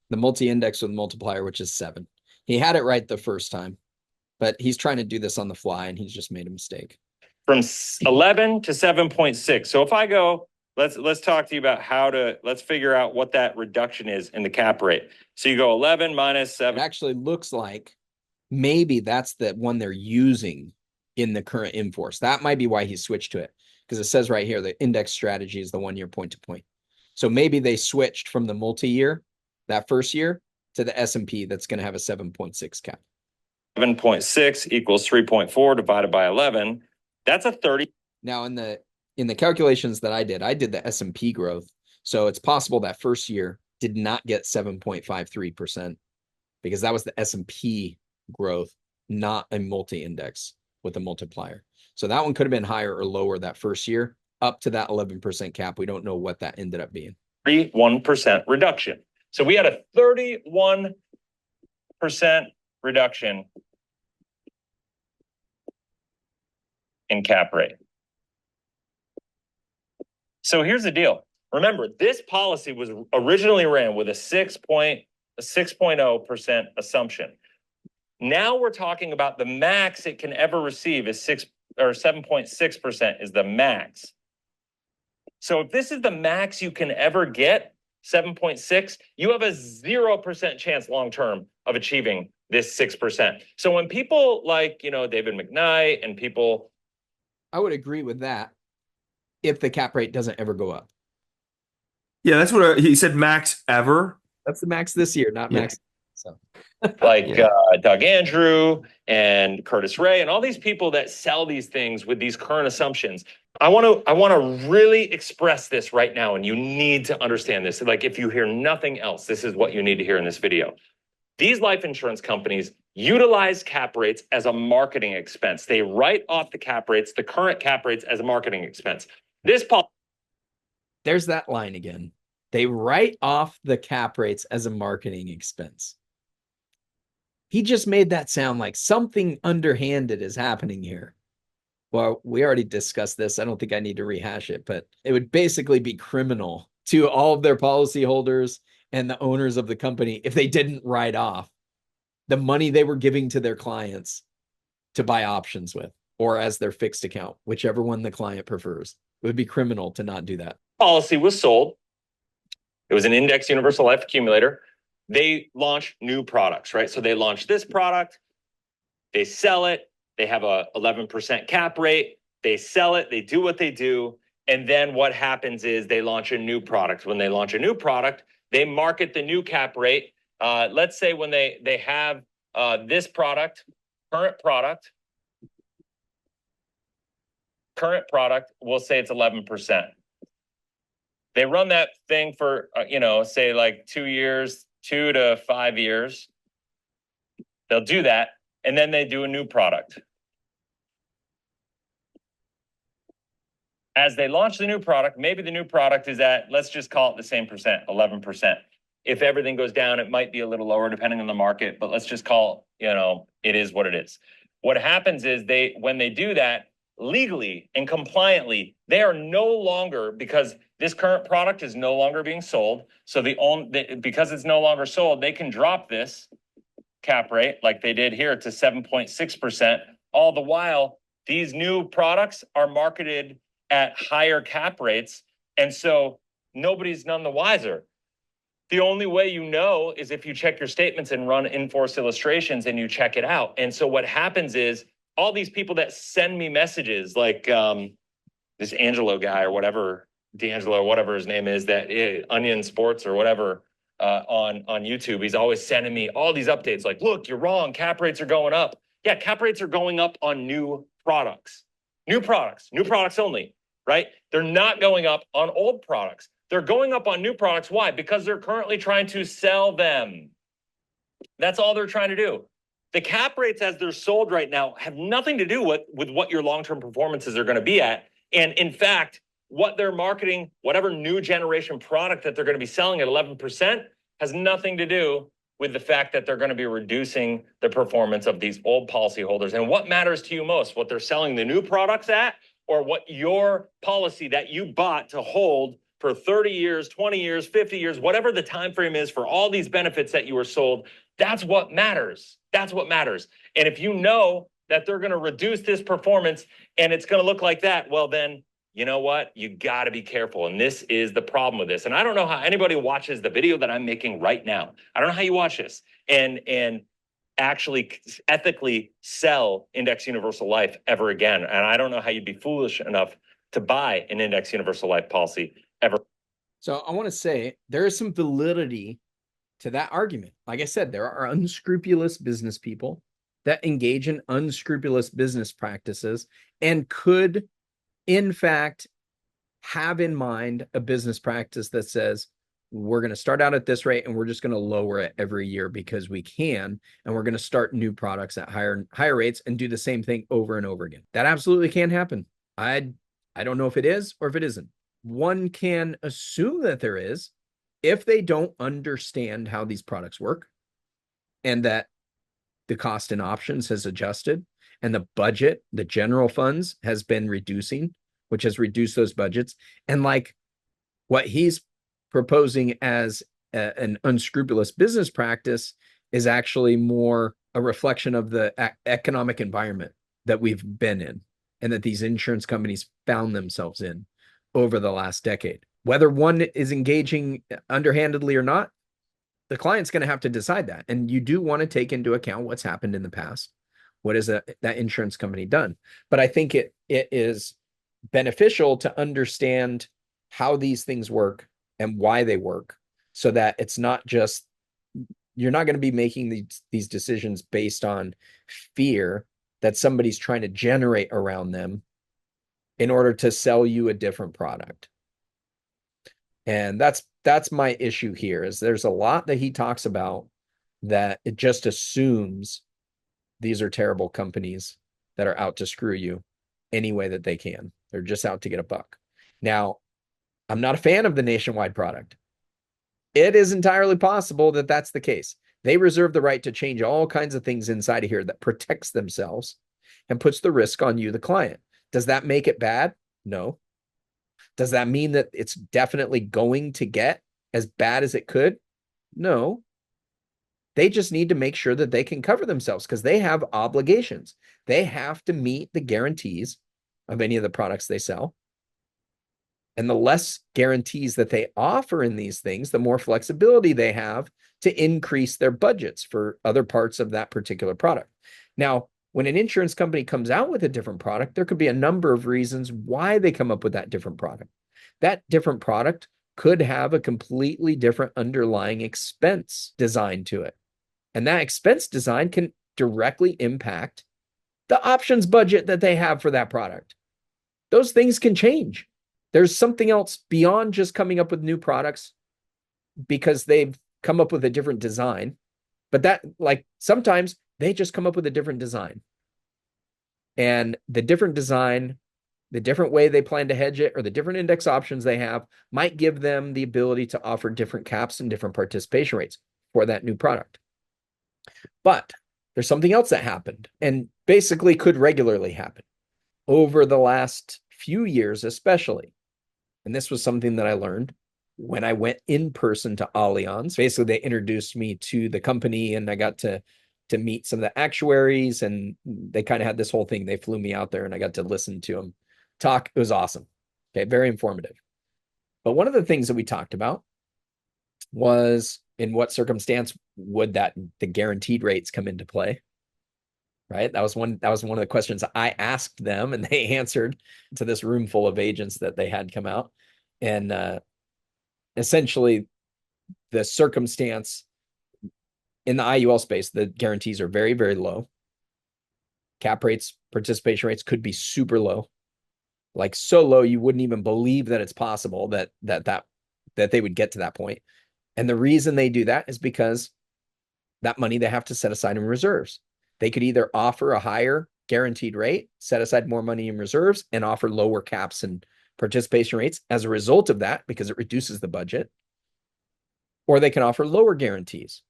The multi-index with multiplier, which is 7. He had it right the first time, but he's trying to do this on the fly and he's just made a mistake. From 11 to 7.6. So if I go, let's talk to you about let's figure out what that reduction is in the cap rate. So you go 11 minus 7. It actually looks like maybe that's the one they're using in the current in-force. That might be why he switched to it, because it says right here, the index strategy is the 1-year point to point. So maybe they switched from the multi-year, that first year, to the S&P that's going to have a 7.6 cap. 7.6 equals 3.4 divided by 11. That's a 30. Now in the calculations that I did the S&P growth So it's possible that first year did not get 7.53% because that was the S&P growth, not a multi-index with a multiplier. So that one could have been higher or lower that first year up to that 11% cap. We don't know what that ended up being. 31% reduction. So we had a 31% reduction in cap rate. So here's the deal. Remember, this policy was originally ran with a 6.0% assumption. Now we're talking about the max it can ever receive is 7.6% is the max. So if this is the max you can ever get, 7.6, you have a 0% chance long-term of achieving this 6%. So when people like, David McKnight and people. I would agree with that if the cap rate doesn't ever go up. Yeah, that's what he said, max ever. That's the max this year, not max. So. Like Doug Andrew and Curtis Ray and all these people that sell these things with these current assumptions. I want to really express this right now, and you need to understand this. Like, if you hear nothing else, this is what you need to hear in this video. These life insurance companies utilize cap rates as a marketing expense. They write off the cap rates, the current cap rates, as a marketing expense. There's that line again. They write off the cap rates as a marketing expense. He just made that sound like something underhanded is happening here. Well, we already discussed this. I don't think I need to rehash it, but it would basically be criminal to all of their policyholders and the owners of the company if they didn't write off the money they were giving to their clients to buy options with or as their fixed account, whichever one the client prefers. It would be criminal to not do that. Policy was sold. It was an index universal life accumulator. They launch new products, right? So they launch this product, they sell it, they have a 11% cap rate, they sell it, they do what they do, and then what happens is they launch a new product. When they launch a new product, they market the new cap rate. Let's say when they have this product, current product, we'll say it's 11%. They run that thing for, say like 2 years, 2 to 5 years. They'll do that, and then they do a new product. As they launch the new product, maybe the new product is at, let's just call it the same percent, 11%. If everything goes down, it might be a little lower depending on the market, but let's just call, it is what it is. What happens is when they do that, legally and compliantly, they are no longer, because this current product is no longer being sold. So because it's no longer sold, they can drop this cap rate like they did here to 7.6%. All the while, these new products are marketed at higher cap rates. And so nobody's none the wiser. The only way you know is if you check your statements and run in-force illustrations and you check it out. And so what happens is all these people that send me messages like this Angelo guy or whatever, D'Angelo, whatever his name is, that Onion Sports or whatever on YouTube, he's always sending me all these updates like, look, you're wrong. Cap rates are going up. Yeah, cap rates are going up on new products only, right? They're not going up on old products. They're going up on new products. Why? Because they're currently trying to sell them. That's all they're trying to do. The cap rates as they're sold right now have nothing to do with what your long-term performances are going to be at. And in fact, what they're marketing, whatever new generation product that they're going to be selling at 11% has nothing to do with the fact that they're going to be reducing the performance of these old policyholders. And what matters to you most, what they're selling the new products at, or what your policy that you bought to hold for 30 years, 20 years, 50 years, whatever the time frame is for all these benefits that you were sold, that's what matters. That's what matters. And if you know that they're going to reduce this performance and it's going to look like that, well, then you know what? You got to be careful. And this is the problem with this. And I don't know how anybody watches the video that I'm making right now. I don't know how you watch this and actually ethically sell Index Universal Life ever again. And I don't know how you'd be foolish enough to buy an Index Universal Life policy ever. So I want to say there is some validity to that argument. Like I said, there are unscrupulous business people that engage in unscrupulous business practices and could, in fact, have in mind a business practice that says, we're going to start out at this rate and we're just going to lower it every year because we can, and we're going to start new products at higher rates and do the same thing over and over again. That absolutely can happen. I don't know if it is or if it isn't. One can assume that there is if they don't understand how these products work, and that the cost and options has adjusted, and the budget, the general funds, has been reducing, which has reduced those budgets. And like what he's proposing as an unscrupulous business practice is actually more a reflection of the economic environment that we've been in and that these insurance companies found themselves in over the last decade. Whether one is engaging underhandedly or not, the client's going to have to decide that. And you do want to take into account what's happened in the past. What has that insurance company done? But I think it is beneficial to understand how these things work and why they work, so that it's not just, you're not going to be making these decisions based on fear that somebody's trying to generate around them in order to sell you a different product. And that's my issue here, is there's a lot that he talks about that it just assumes these are terrible companies that are out to screw you any way that they can. They're just out to get a buck. Now, I'm not a fan of the Nationwide product. It is entirely possible that that's the case. They reserve the right to change all kinds of things inside of here that protects themselves and puts the risk on you, the client. Does that make it bad? No. Does that mean that it's definitely going to get as bad as it could? No. They just need to make sure that they can cover themselves because they have obligations. They have to meet the guarantees of any of the products they sell. And the less guarantees that they offer in these things, the more flexibility they have to increase their budgets for other parts of that particular product. Now, when an insurance company comes out with a different product, there could be a number of reasons why they come up with that different product. That different product could have a completely different underlying expense design to it. And that expense design can directly impact the options budget that they have for that product. Those things can change. There's something else beyond just coming up with new products because they've come up with a different design. But that, like, sometimes they just come up with a different design. And the different design, the different way they plan to hedge it, or the different index options they have might give them the ability to offer different caps and different participation rates for that new product. But there's something else that happened and basically could regularly happen over the last few years, especially. And this was something that I learned when I went in person to Allianz. Basically, they introduced me to the company and I got to meet some of the actuaries, and they kind of had this whole thing. They flew me out there and I got to listen to them talk. It was awesome. Okay, very informative. But one of the things that we talked about was, in what circumstance would the guaranteed rates come into play? Right? That was one of the questions I asked them, and they answered to this room full of agents that they had come out. And essentially, the circumstance in the IUL space, the guarantees are very, very low. Cap rates, participation rates could be super low, like so low you wouldn't even believe that it's possible that they would get to that point. And the reason they do that is because that money they have to set aside in reserves. They could either offer a higher guaranteed rate, set aside more money in reserves, and offer lower caps and participation rates as a result of that, because it reduces the budget. Or they can offer lower guarantees,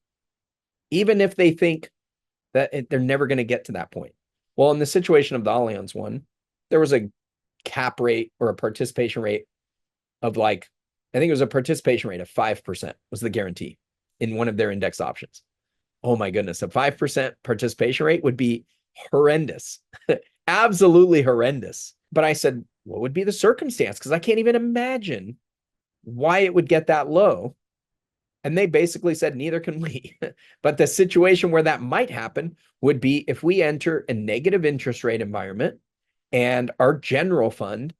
even if they think that they're never going to get to that point. Well, in the situation of the Allianz one, there was a cap rate or a participation rate of, like, I think it was a participation rate of 5% was the guarantee in one of their index options. Oh my goodness, a 5% participation rate would be horrendous, absolutely horrendous. But I said, what would be the circumstance? Because I can't even imagine why it would get that low. And they basically said, neither can we. But the situation where that might happen would be if we enter a negative interest rate environment and our general fund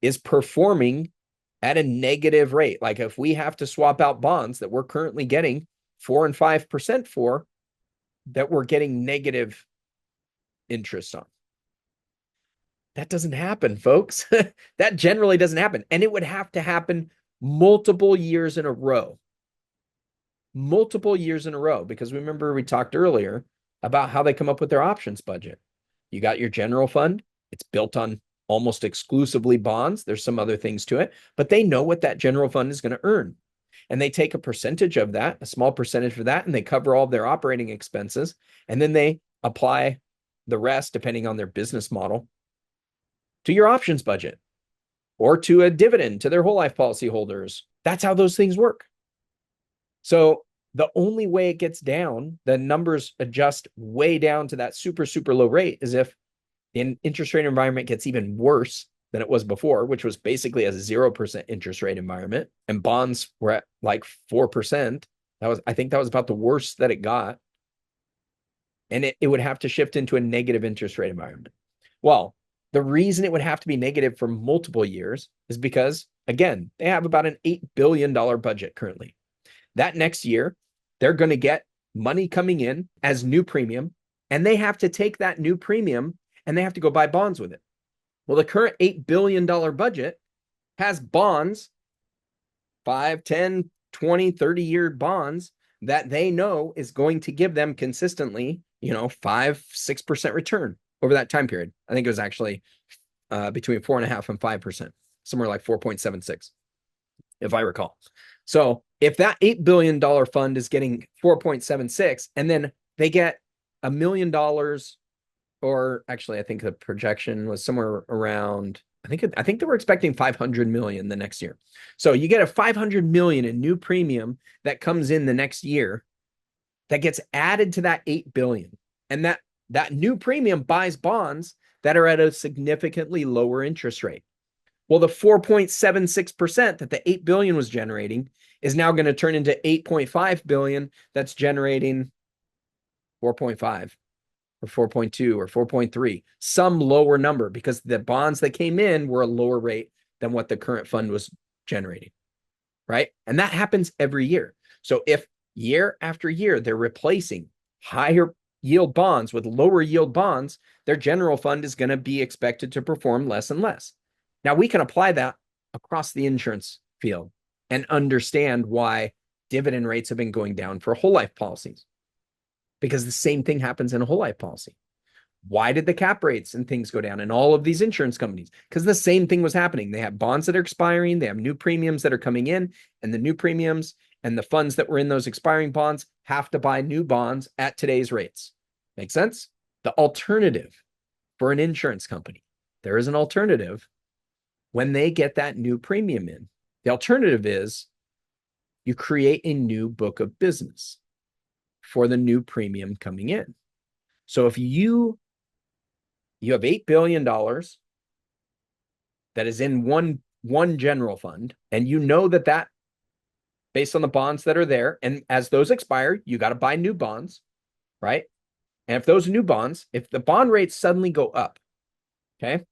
is performing at a negative rate. Like if we have to swap out bonds that we're currently getting 4 and 5% for, that we're getting negative interest on. That doesn't happen, folks. That generally doesn't happen. And it would have to happen multiple years in a row. Multiple years in a row, because remember we talked earlier about how they come up with their options budget. You got your general fund. It's built on almost exclusively bonds. There's some other things to it, but they know what that general fund is going to earn. And they take a percentage of that, a small percentage for that, and they cover all of their operating expenses. And then they apply the rest, depending on their business model, to your options budget or to a dividend to their whole life policy holders. That's how those things work. So the only way it gets down, the numbers adjust way down to that super, super low rate, is if the interest rate environment gets even worse than it was before, which was basically a 0% interest rate environment, and bonds were at like 4%. I think that was about the worst that it got. And it would have to shift into a negative interest rate environment. Well, the reason it would have to be negative for multiple years is because, again, they have about an $8 billion budget currently. That next year, they're going to get money coming in as new premium, and they have to take that new premium and they have to go buy bonds with it. Well, the current $8 billion budget has bonds, 5, 10, 20, 30-year bonds that they know is going to give them consistently, 5, 6% return over that time period. I think it was actually between 4.5% and 5%, somewhere like 4.76, if I recall. So if that $8 billion fund is getting 4.76, and then they get $1 million, or actually, I think the projection was somewhere around, I think they were expecting 500 million the next year. So you get a 500 million in new premium that comes in the next year that gets added to that 8 billion. And that new premium buys bonds that are at a significantly lower interest rate. Well, the 4.76% that the 8 billion was generating is now going to turn into 8.5 billion that's generating 4.5 or 4.2 or 4.3, some lower number, because the bonds that came in were a lower rate than what the current fund was generating, right? And that happens every year. So if year after year they're replacing higher yield bonds with lower yield bonds, their general fund is going to be expected to perform less and less. Now, we can apply that across the insurance field and understand why dividend rates have been going down for whole life policies, because the same thing happens in a whole life policy. Why did the cap rates and things go down in all of these insurance companies? Because the same thing was happening. They have bonds that are expiring, they have new premiums that are coming in, and the new premiums and the funds that were in those expiring bonds have to buy new bonds at today's rates. Make sense? The alternative for an insurance company, there is an alternative when they get that new premium in. The alternative is you create a new book of business for the new premium coming in. So if you have $8 billion that is in one general fund, and you know that based on the bonds that are there, and as those expire, you got to buy new bonds, right? And if those new bonds, if the bond rates suddenly go up, okay,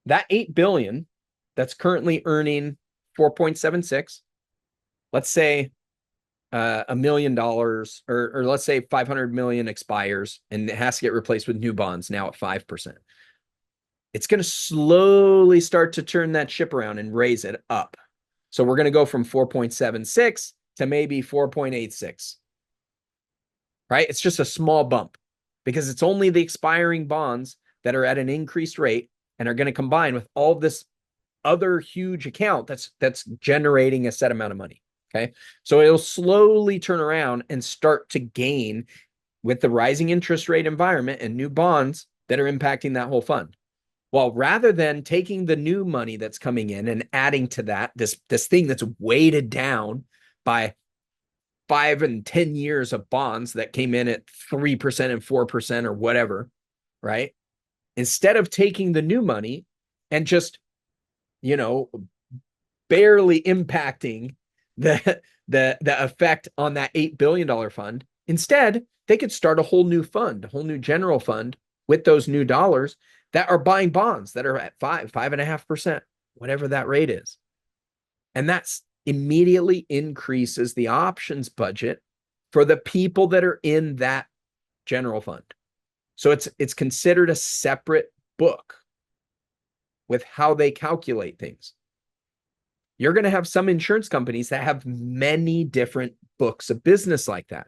that 8 billion that's currently earning 4.76, let's say $1 million, or let's say 500 million expires and it has to get replaced with new bonds now at 5%. It's going to slowly start to turn that ship around and raise it up. So we're going to go from 4.76 to maybe 4.86, right? It's just a small bump because it's only the expiring bonds that are at an increased rate and are going to combine with all this other huge account that's generating a set amount of money. Okay. So it'll slowly turn around and start to gain with the rising interest rate environment and new bonds that are impacting that whole fund. Well, rather than taking the new money that's coming in and adding to that, this thing that's weighted down by 5 and 10 years of bonds that came in at 3% and 4% or whatever, right? Instead of taking the new money and just, barely impacting the effect on that $8 billion fund, instead, they could start a whole new fund, a whole new general fund with those new dollars that are buying bonds that are at 5.5%, whatever that rate is. And that's immediately increases the options budget for the people that are in that general fund. So it's considered a separate book with how they calculate things. You're going to have some insurance companies that have many different books of business like that.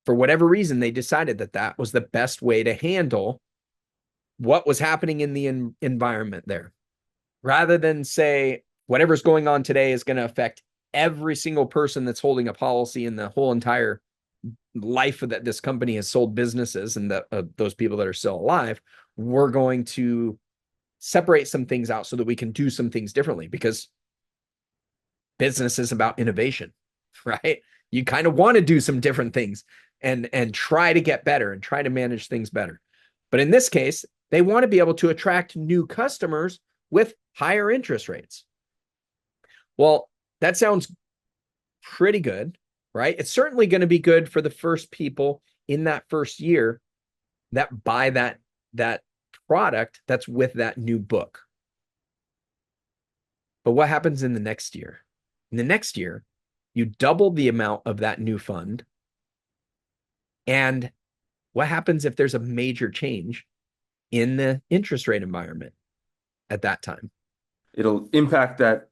For whatever reason, they decided that that was the best way to handle what was happening in the environment there. Rather than say, whatever's going on today is going to affect every single person that's holding a policy in the whole entire life that this company has sold businesses and those people that are still alive, we're going to separate some things out so that we can do some things differently, because business is about innovation, right? You kind of want to do some different things and try to get better and try to manage things better. But in this case, they want to be able to attract new customers with higher interest rates. Well, that sounds pretty good, right? It's certainly going to be good for the first people in that first year that buy that product that's with that new book. But what happens in the next year? In the next year, you double the amount of that new fund. And what happens if there's a major change in the interest rate environment at that time? It'll impact that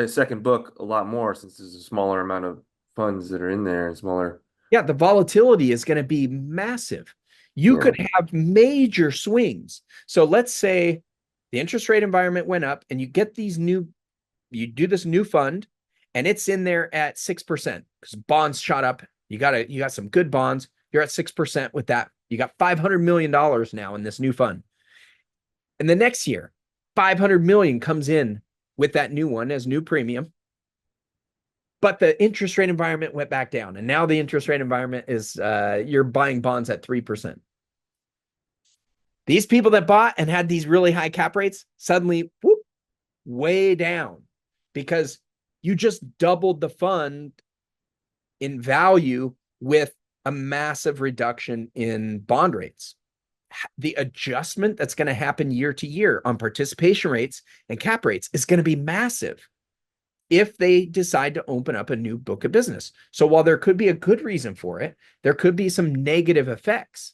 second book a lot more since there's a smaller amount of funds that are in there and smaller. Yeah, the volatility is going to be massive. You could have major swings. So let's say the interest rate environment went up and you do this new fund and it's in there at 6% because bonds shot up. You got some good bonds. You're at 6% with that. You got $500 million now in this new fund. And the next year, 500 million comes in with that new one as new premium. But the interest rate environment went back down. And now the interest rate environment is you're buying bonds at 3%. These people that bought and had these really high cap rates suddenly way down because you just doubled the fund in value with a massive reduction in bond rates. The adjustment that's going to happen year to year on participation rates and cap rates is going to be massive if they decide to open up a new book of business. So while there could be a good reason for it, there could be some negative effects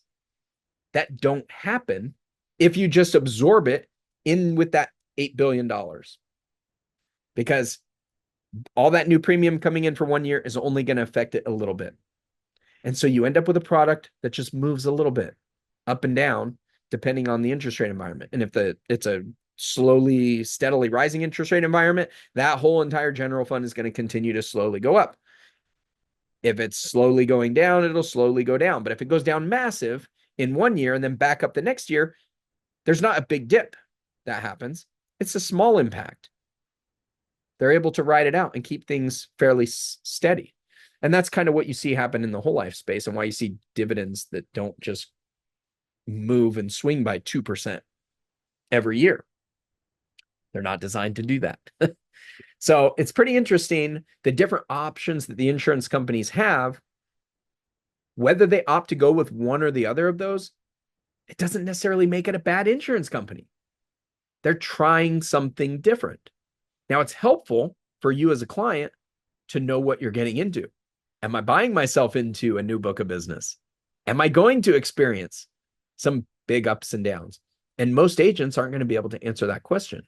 that don't happen if you just absorb it in with that $8 billion. Because all that new premium coming in for 1 year is only going to affect it a little bit. And so you end up with a product that just moves a little bit up and down depending on the interest rate environment. And if it's a slowly, steadily rising interest rate environment, that whole entire general fund is going to continue to slowly go up. If it's slowly going down, it'll slowly go down. But if it goes down massive in 1 year and then back up the next year, there's not a big dip that happens. It's a small impact. They're able to ride it out and keep things fairly steady. And that's kind of what you see happen in the whole life space and why you see dividends that don't just move and swing by 2% every year. They're not designed to do that. So it's pretty interesting, the different options that the insurance companies have. Whether they opt to go with one or the other of those, it doesn't necessarily make it a bad insurance company. They're trying something different. Now, it's helpful for you as a client to know what you're getting into. Am I buying myself into a new book of business? Am I going to experience some big ups and downs? And most agents aren't going to be able to answer that question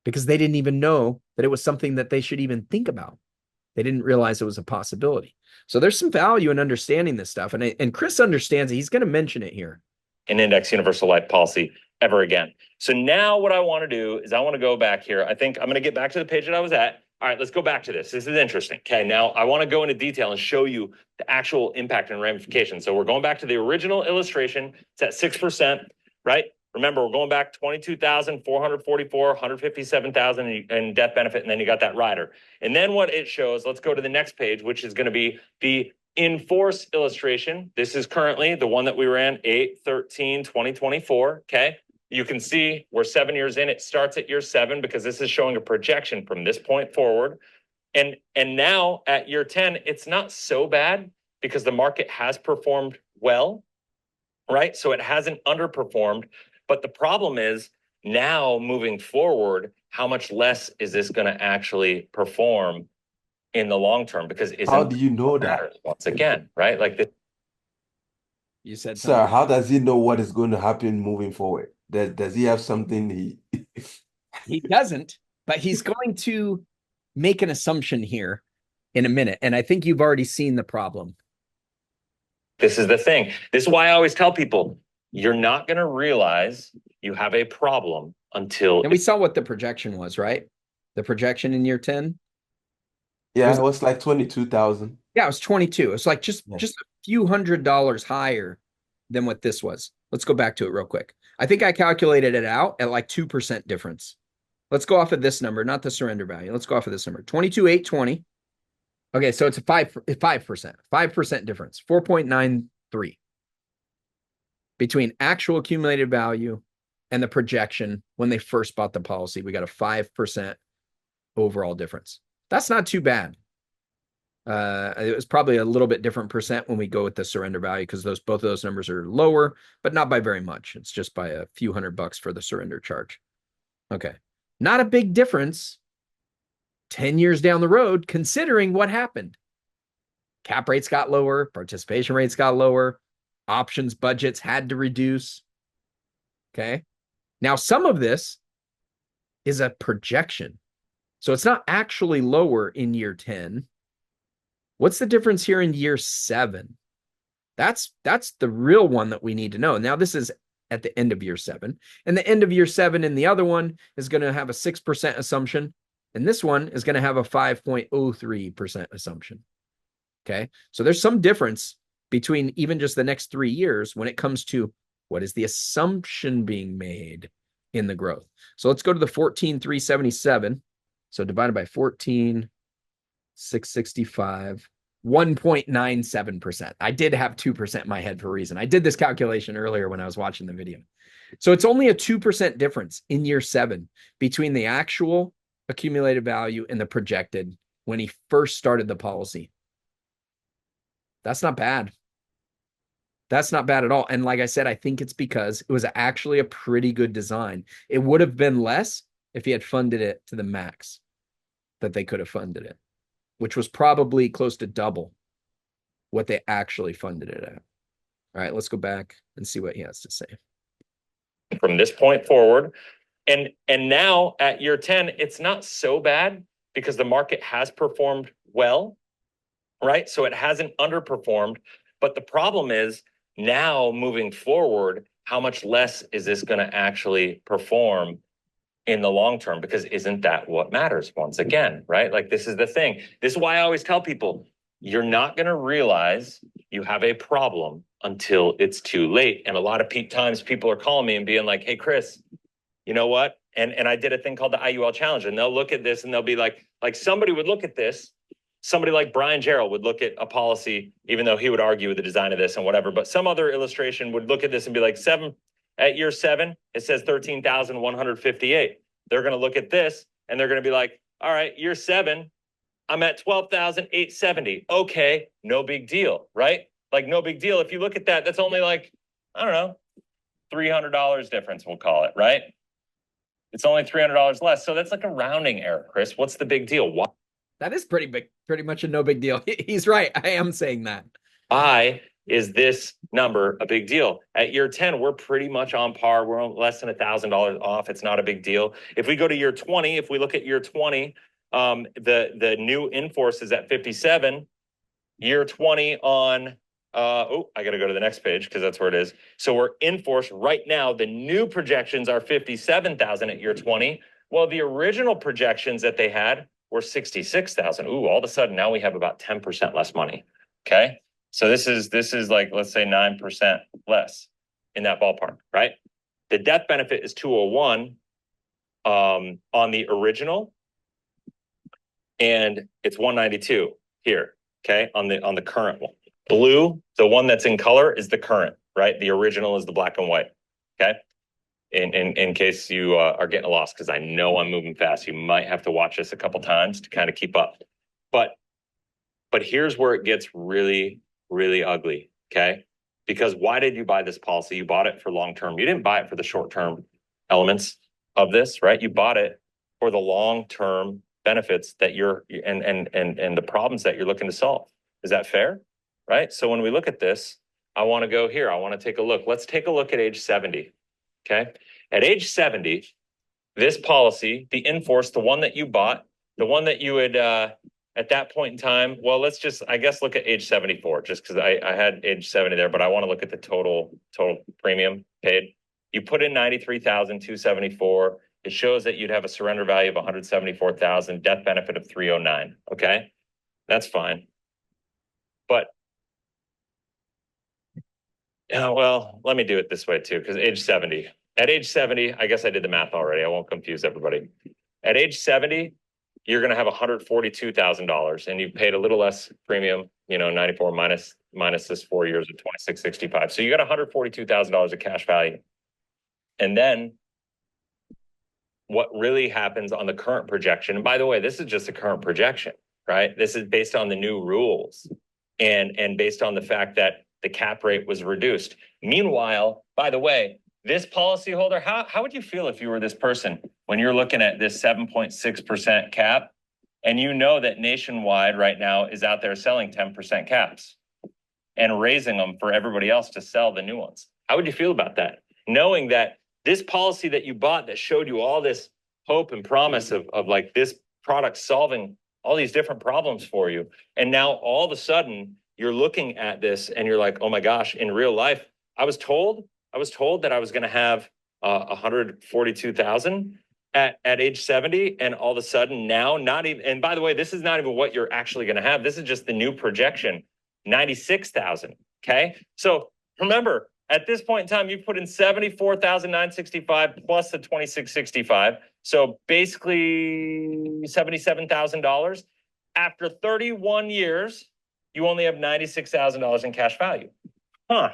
because they didn't even know that it was something that they should even think about. They didn't realize it was a possibility. So there's some value in understanding this stuff. And Chris understands it. He's going to mention it here. An index universal life policy ever again. So now what I want to do is I want to go back here. I think I'm going to get back to the page that I was at. All right, let's go back to this. This is interesting. Okay, now I want to go into detail and show you the actual impact and ramifications. So we're going back to the original illustration. It's at 6%, right? Remember, we're going back 22,444, 157,000 in death benefit, and then you got that rider. And then what it shows, let's go to the next page, which is going to be the in-force illustration. This is currently the one that we ran 8/13/2024, okay? You can see we're 7 years in. It starts at year 7 because this is showing a projection from this point forward. And now at year 10, it's not so bad because the market has performed well, right? So it hasn't underperformed. But the problem is now moving forward, how much less is this going to actually perform in the long term? Because How do you know that? once again, right? Like this. You said Sir, something. how does he know what is going to happen moving forward? Does he have something he He doesn't, but he's going to make an assumption here in a minute. And I think you've already seen the problem. This is the thing. This is why I always tell people, you're not going to realize you have a problem until And we saw what the projection was, right? The projection in year 10. Yeah, it was like 22,000. Yeah, it was 22. It's like just Yeah. a few $100s higher than what this was. Let's go back to it real quick. I think I calculated it out at like 2% difference. Let's go off of this number, not the surrender value. Let's go off of this number. 22,820. Okay, so it's a 5% difference. 4.93 between actual accumulated value and the projection when they first bought the policy. We got a 5% overall difference. That's not too bad. It was probably a little bit different percent when we go with the surrender value because both of those numbers are lower, but not by very much. It's just by a few $100 for the surrender charge. Okay. Not a big difference 10 years down the road, considering what happened. Cap rates got lower, participation rates got lower, options budgets had to reduce. Okay. Now, some of this is a projection. So it's not actually lower in year 10. What's the difference here in year 7? That's the real one that we need to know. Now, this is at the end of year 7. And the end of year 7 in the other one is going to have a 6% assumption. And this one is going to have a 5.03% assumption. Okay. So there's some difference between even just the next 3 years when it comes to what is the assumption being made in the growth. So let's go to the 14,377. So divided by 14,665, 1.97%. I did have 2% in my head for a reason. I did this calculation earlier when I was watching the video. So it's only a 2% difference in year 7 between the actual accumulated value and the projected when he first started the policy. That's not bad. That's not bad at all. And like I said, I think it's because it was actually a pretty good design. It would have been less if he had funded it to the max that they could have funded it, which was probably close to double what they actually funded it at. All right, let's go back and see what he has to say. from this point forward. And now at year 10, it's not so bad because the market has performed well, right? So it hasn't underperformed. But the problem is now moving forward, how much less is this going to actually perform in the long term? Because isn't that what matters once again, right? Like this is the thing. This is why I always tell people, you're not going to realize you have a problem until it's too late. And a lot of times people are calling me and being like, hey, Chris, you know what? And I did a thing called the IUL challenge, and they'll look at this and they'll be like somebody would look at this. Somebody like Brian Gerald would look at a policy, even though he would argue with the design of this and whatever, but some other illustration would look at this and be like at year 7, it says 13,158. They're going to look at this and they're going to be like, all right, year 7, I'm at 12,870. Okay, no big deal, right? Like no big deal. If you look at that, that's only like, I don't know, $300 difference, we'll call it, right? It's only $300 less. So that's like a rounding error, Chris. What's the big deal? That is pretty much a no big deal. He's right. I am saying that. Why is this number a big deal? At year 10, we're pretty much on par. We're less than $1,000 off. It's not a big deal. If we go to year 20, if we look at year 20, the new in-force is at 57. Year 20 on, I got to go to the next page because that's where it is. So we're in force right now. The new projections are 57,000 at year 20. Well, the original projections that they had were 66,000. Ooh, all of a sudden now we have about 10% less money. Okay. So this is like, let's say 9% less in that ballpark, right? The death benefit is 201 on the original, and it's 192 here. Okay, on the current one. Blue, the one that's in color, is the current, right? The original is the black and white. Okay. In case you are getting lost, because I know I'm moving fast. You might have to watch this a couple times to kind of keep up. But here's where it gets really, really ugly. Okay. Because why did you buy this policy? You bought it for long term. You didn't buy it for the short term elements of this, right? You bought it for the long term benefits that you're and the problems that you're looking to solve. Is that fair? Right? So when we look at this I want to go here. I want to take a look. Let's take a look at age 70. Okay. At age 70, this policy, the in-force, the one that you bought, the one that you would, at that point in time, well, let's just, I guess, look at age 74, just because I had age 70 there, but I want to look at the total premium paid. You put in 93,274. It shows that you'd have a surrender value of 174,000, death benefit of 309. Okay. That's fine. But well, let me do it this way too, because age 70. At age 70, I guess I did the math already. I won't confuse everybody. At age 70, you're going to have $142,000 and you paid a little less premium, 94 minus this 4 years of 2665. So you got $142,000 of cash value. And then what really happens on the current projection, and by the way, this is just a current projection, right? This is based on the new rules and based on the fact that the cap rate was reduced. Meanwhile, by the way, this policyholder, how would you feel if you were this person when you're looking at this 7.6% cap and you know that Nationwide right now is out there selling 10% caps and raising them for everybody else to sell the new ones? How would you feel about that? Knowing that this policy that you bought that showed you all this hope and promise of like this product solving all these different problems for you. And now all of a sudden you're looking at this and you're like, oh my gosh, in real life, I was told that I was going to have 142,000 at age 70. And all of a sudden now, not even, and by the way, this is not even what you're actually going to have. This is just the new projection, 96,000. Okay. So remember, at this point in time, you put in 74,965 plus the 2665. So basically $77,000. After 31 years, you only have $96,000 in cash value. Huh.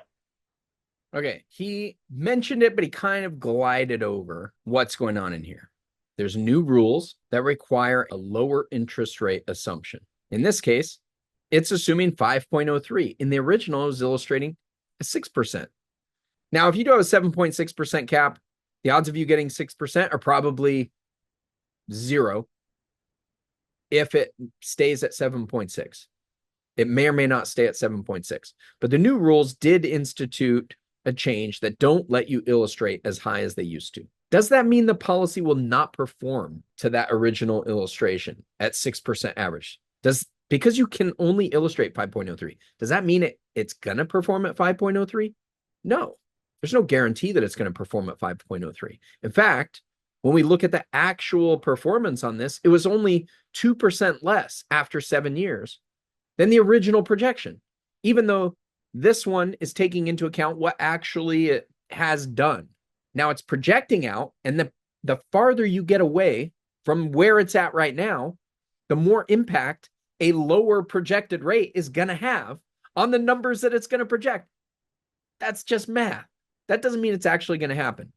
Okay. He mentioned it, but he kind of glided over what's going on in here. There's new rules that require a lower interest rate assumption. In this case, it's assuming 5.03. In the original, it was illustrating a 6%. Now, if you do have a 7.6% cap, the odds of you getting 6% are probably 0 if it stays at 7.6. It may or may not stay at 7.6. But the new rules did institute a change that don't let you illustrate as high as they used to. Does that mean the policy will not perform to that original illustration at 6% average? Because you can only illustrate 5.03, does that mean it's going to perform at 5.03? No. There's no guarantee that it's going to perform at 5.03. In fact, when we look at the actual performance on this, it was only 2% less after 7 years than the original projection, even though this one is taking into account what actually it has done. Now it's projecting out, and the farther you get away from where it's at right now, the more impact a lower projected rate is going to have on the numbers that it's going to project. That's just math. That doesn't mean it's actually going to happen.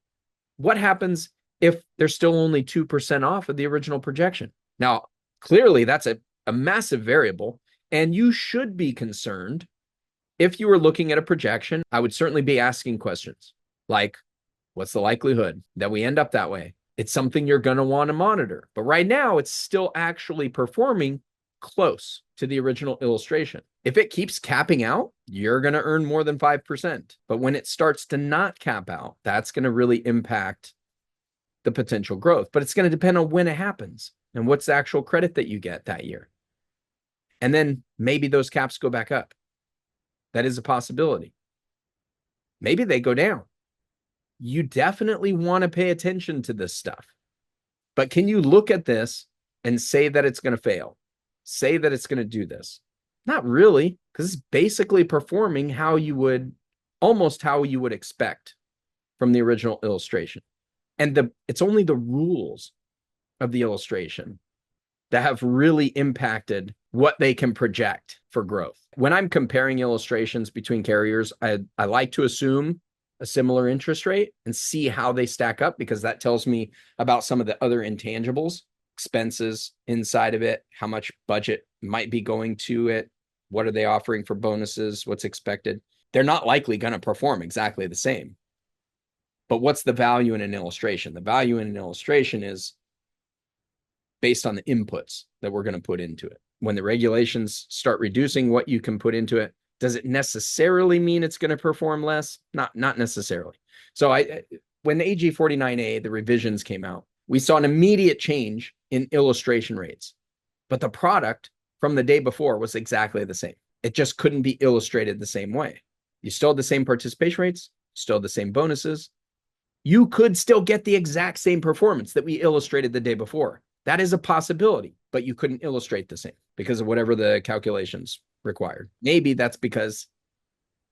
What happens if they're still only 2% off of the original projection? Now, clearly that's a massive variable, and you should be concerned. If you were looking at a projection, I would certainly be asking questions like, what's the likelihood that we end up that way? It's something you're going to want to monitor. But right now, it's still actually performing close to the original illustration. If it keeps capping out, you're going to earn more than 5%. But when it starts to not cap out, that's going to really impact the potential growth. But it's going to depend on when it happens and what's the actual credit that you get that year. And then maybe those caps go back up. That is a possibility. Maybe they go down. You definitely want to pay attention to this stuff. But can you look at this and say that it's going to fail? Say that it's going to do this? Not really, because it's basically performing almost how you would expect from the original illustration. And it's only the rules of the illustration that have really impacted what they can project for growth. When I'm comparing illustrations between carriers, I like to assume a similar interest rate and see how they stack up, because that tells me about some of the other intangibles, expenses inside of it, how much budget might be going to it, what are they offering for bonuses, what's expected. They're not likely going to perform exactly the same. But what's the value in an illustration? The value in an illustration is based on the inputs that we're going to put into it. When the regulations start reducing what you can put into it, Does it necessarily mean it's going to perform less? Not necessarily. So when the AG 49A, the revisions came out, we saw an immediate change in illustration rates, but the product from the day before was exactly the same. It just couldn't be illustrated the same way. You still had the same participation rates, still had the same bonuses. You could still get the exact same performance that we illustrated the day before. That is a possibility, but you couldn't illustrate the same because of whatever the calculations required. Maybe that's because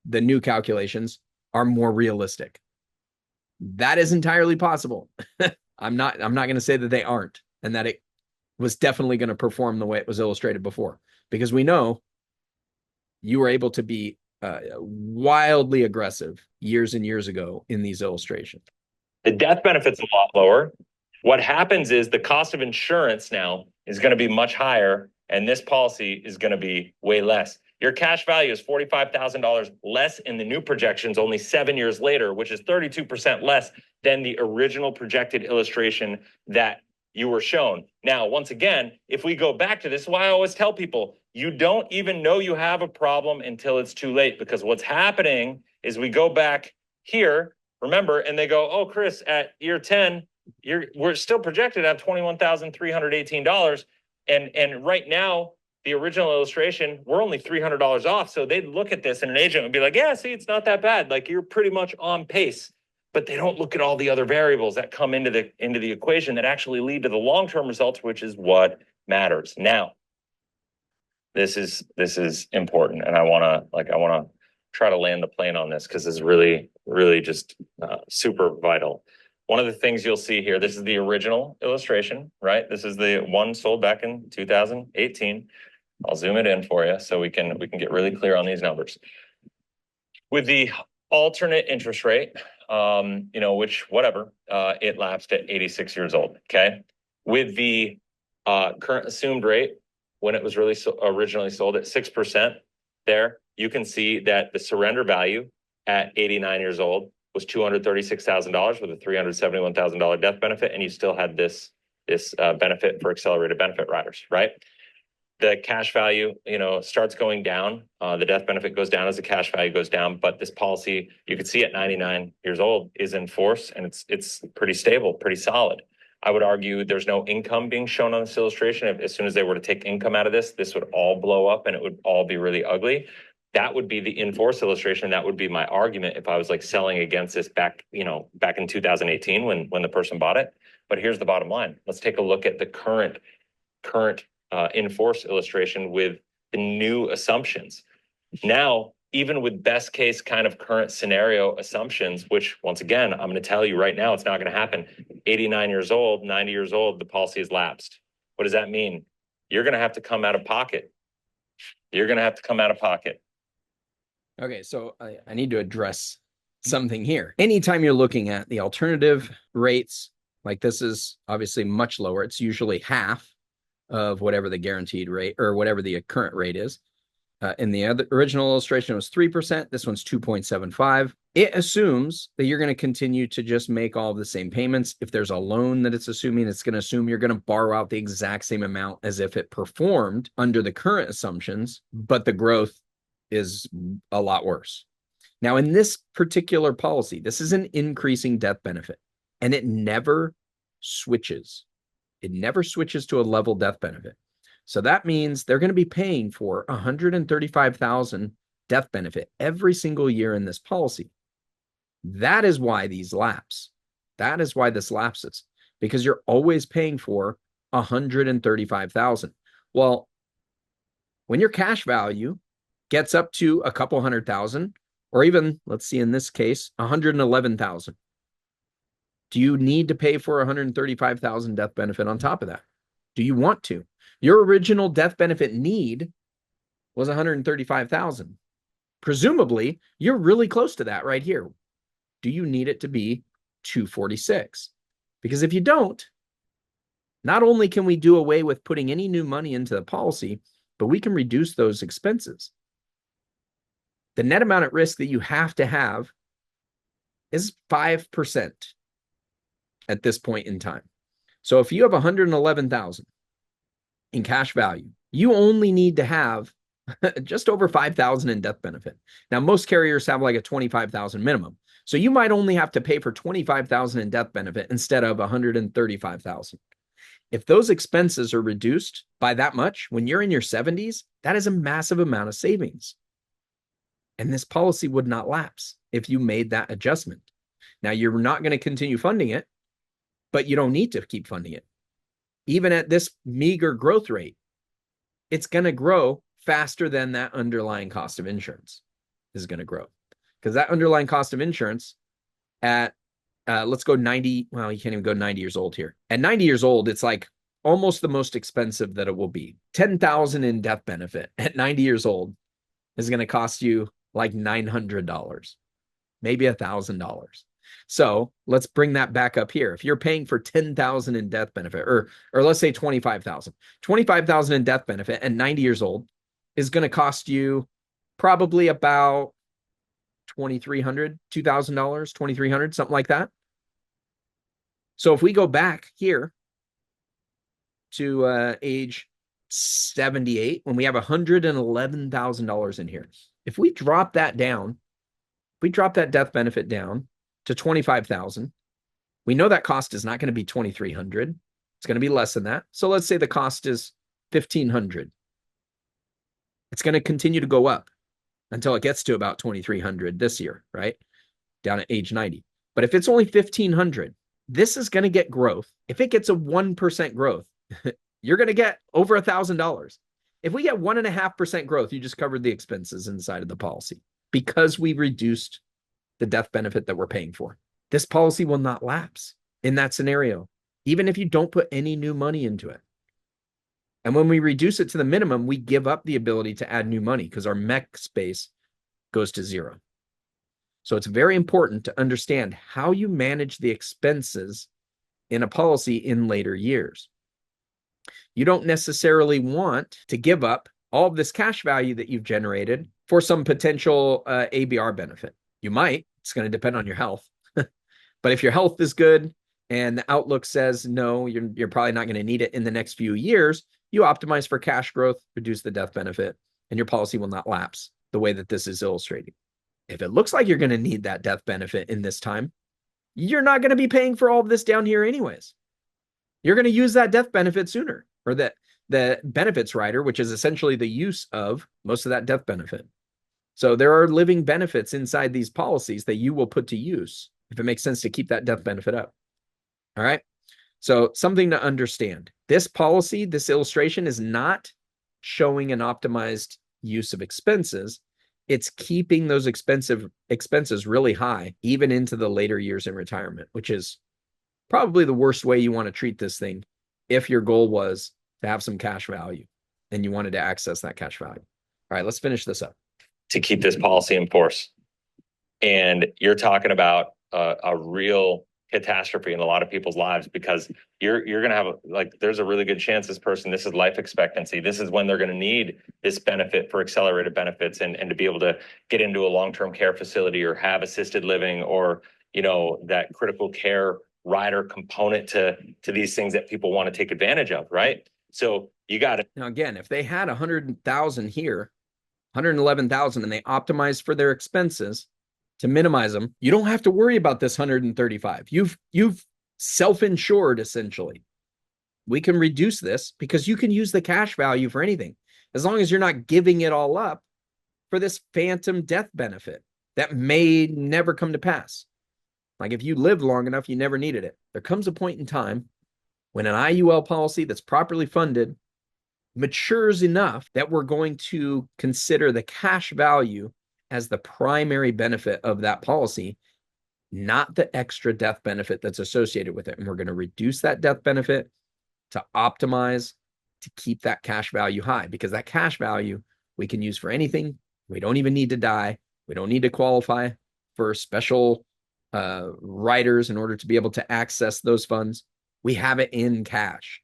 the new calculations are more realistic. That is entirely possible. I'm not going to say that they aren't, and that it was definitely going to perform the way it was illustrated before, because we know you were able to be wildly aggressive years and years ago in these illustrations. The death benefit's a lot lower. What happens is the cost of insurance now is going to be much higher, and this policy is going to be way less. Your cash value is $45,000 less in the new projections only 7 years later, which is 32% less than the original projected illustration that you were shown. Now, once again, if we go back to this, why I always tell people, you don't even know you have a problem until it's too late, because what's happening is we go back here, remember, and they go, oh, Chris, at year 10, we're still projected at $21,318. And right now, the original illustration, we're only $300 off. So they'd look at this and an agent would be like, yeah, see, it's not that bad. Like, you're pretty much on pace. But they don't look at all the other variables that come into the equation that actually lead to the long-term results, which is what matters. Now, this is important, and I want to try to land the plane on this because it's really, really just super vital. One of the things you'll see here, this is the original illustration, right? This is the one sold back in 2018. I'll zoom it in for you so we can get really clear on these numbers. With the alternate interest rate, which whatever, it lapsed at 86 years old. Okay. With the current assumed rate, when it was really originally sold at 6%, there you can see that the surrender value at 89 years old was $236,000 with a $371,000 death benefit, and you still had this benefit for accelerated benefit riders, right? The cash value, starts going down. The death benefit goes down as the cash value goes down, but this policy, you can see at 99 years old, is in force, and it's pretty stable, pretty solid. I would argue there's no income being shown on this illustration. As soon as they were to take income out of this would all blow up and it would all be really ugly. That would be the in-force illustration. That would be my argument if I was like selling against this back in 2018 when the person bought it. But here's the bottom line. Let's take a look at the current in-force illustration with the new assumptions. Now, even with best case kind of current scenario assumptions, which once again, I'm going to tell you right now, it's not going to happen. 89 years old, 90 years old, the policy has lapsed. What does that mean? You're going to have to come out of pocket. You're going to have to come out of pocket. Okay, so I need to address something here. Anytime you're looking at the alternative rates, like this is obviously much lower. It's usually half of whatever the guaranteed rate or whatever the current rate is. In the original illustration, it was 3%. This one's 2.75. It assumes that you're going to continue to just make all of the same payments. If there's a loan that it's assuming, it's going to assume you're going to borrow out the exact same amount as if it performed under the current assumptions, but the growth is a lot worse. Now, in this particular policy, this is an increasing death benefit, and it never switches. It never switches to a level death benefit. So that means they're going to be paying for $135,000 death benefit every single year in this policy. That is why these lapse. That is why this lapses, because you're always paying for $135,000. Well, when your cash value gets up to a couple $100,000, or even, let's see, in this case, $111,000, do you need to pay for $135,000 death benefit on top of that? Do you want to? Your original death benefit need was $135,000. Presumably, you're really close to that right here. Do you need it to be $246,000? Because if you don't, not only can we do away with putting any new money into the policy, but we can reduce those expenses. The net amount at risk that you have to have is 5% at this point in time. So if you have $111,000 in cash value, you only need to have just over 5,000 in death benefit. Now, most carriers have like a 25,000 minimum. So you might only have to pay for 25,000 in death benefit instead of 135,000. If those expenses are reduced by that much when you're in your 70s, that is a massive amount of savings. And this policy would not lapse if you made that adjustment. Now, you're not going to continue funding it, but you don't need to keep funding it. Even at this meager growth rate, it's going to grow faster than that underlying cost of insurance is going to grow. Because that underlying cost of insurance at, let's go 90, well, you can't even go 90 years old here. At 90 years old, it's like almost the most expensive that it will be. 10,000 in death benefit at 90 years old is going to cost you like $900, maybe $1,000. So let's bring that back up here. If you're paying for 10,000 in death benefit, or let's say 25,000 in death benefit at 90 years old is going to cost you probably about $2,300, $2,300, something like that. So if we go back here to age 78, when we have $111,000 in here, if we drop that down, we drop that death benefit down to 25,000, we know that cost is not going to be 2,300. It's going to be less than that. So let's say the cost is 1,500. It's going to continue to go up until it gets to about 2,300 this year, right? Down at age 90. But if it's only 1,500, this is going to get growth. If it gets a 1% growth, you're going to get over $1,000. If we get 1.5% growth, you just covered the expenses inside of the policy because we reduced the death benefit that we're paying for. This policy will not lapse in that scenario, even if you don't put any new money into it. And when we reduce it to the minimum, we give up the ability to add new money because our mech space goes to zero. So it's very important to understand how you manage the expenses in a policy in later years. You don't necessarily want to give up all of this cash value that you've generated for some potential ABR benefit. You might. It's going to depend on your health. But if your health is good and the outlook says, no, you're probably not going to need it in the next few years, you optimize for cash growth, reduce the death benefit, and your policy will not lapse the way that this is illustrating. If it looks like you're going to need that death benefit in this time, you're not going to be paying for all of this down here anyways. You're going to use that death benefit sooner, or the benefits rider, which is essentially the use of most of that death benefit. So there are living benefits inside these policies that you will put to use if it makes sense to keep that death benefit up. All right. So something to understand. This policy, this illustration is not showing an optimized use of expenses. It's keeping those expenses really high, even into the later years in retirement, which is probably the worst way you want to treat this thing if your goal was to have some cash value and you wanted to access that cash value. All right, let's finish this up. To keep this policy in force. And you're talking about a real catastrophe in a lot of people's lives because you're going to have, like, there's a really good chance this is life expectancy. This is when they're going to need this benefit for accelerated benefits and to be able to get into a long-term care facility or have assisted living or, that critical care rider component to these things that people want to take advantage of, right? So you got to. Now, again, if they had 100,000 here, 111,000, and they optimized for their expenses to minimize them, you don't have to worry about this 135. You've self-insured essentially. We can reduce this because you can use the cash value for anything as long as you're not giving it all up for this phantom death benefit that may never come to pass. Like if you lived long enough, you never needed it. There comes a point in time when an IUL policy that's properly funded matures enough that we're going to consider the cash value as the primary benefit of that policy, not the extra death benefit that's associated with it. And we're going to reduce that death benefit to optimize to keep that cash value high, because that cash value we can use for anything. We don't even need to die. We don't need to qualify for special riders in order to be able to access those funds. We have it in cash.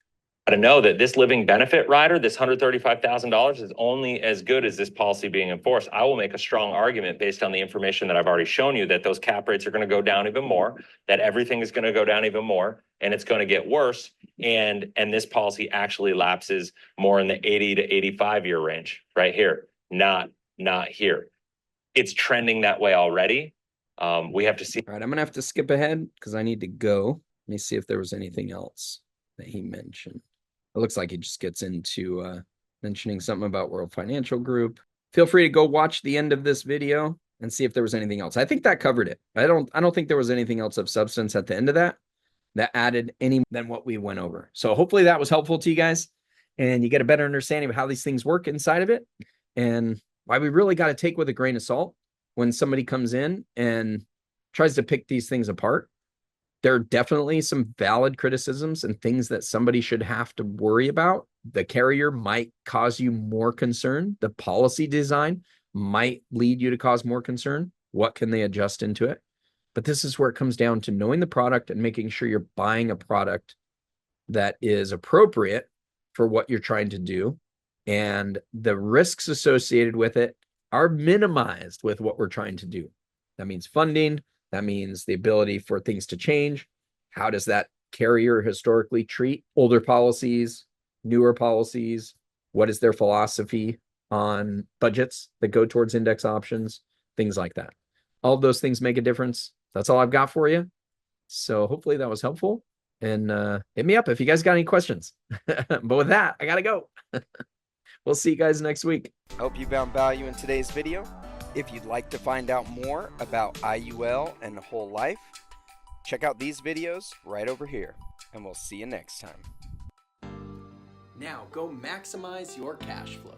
To know that this living benefit rider, this $135,000 is only as good as this policy being enforced. I will make a strong argument based on the information that I've already shown you that those cap rates are going to go down even more, that everything is going to go down even more, and it's going to get worse. And this policy actually lapses more in the 80 to 85 year range right here. not here. It's trending that way already. We have to see. All right, I'm gonna have to skip ahead because I need to go. Let me see if there was anything else that he mentioned. It looks like he just gets into mentioning something about World Financial Group. Feel free to go watch the end of this video and see if there was anything else. I think that covered it. I don't think there was anything else of substance at the end of that added any than what we went over. So hopefully that was helpful to you guys and you get a better understanding of how these things work inside of it and why we really got to take with a grain of salt when somebody comes in and tries to pick these things apart. There are definitely some valid criticisms and things that somebody should have to worry about. The carrier might cause you more concern. The policy design might lead you to cause more concern. What can they adjust into it? But this is where it comes down to knowing the product and making sure you're buying a product that is appropriate for what you're trying to do. And the risks associated with it are minimized with what we're trying to do. That means funding. That means the ability for things to change. How does that carrier historically treat older policies, newer policies? What is their philosophy on budgets that go towards index options? Things like that. All of those things make a difference. That's all I've got for you. So hopefully that was helpful. And hit me up if you guys got any questions. But with that, I got to go. We'll see you guys next week. Hope you found value in today's video. If you'd like to find out more about IUL and whole life, check out these videos right over here. And we'll see you next time. Now go maximize your cash flow.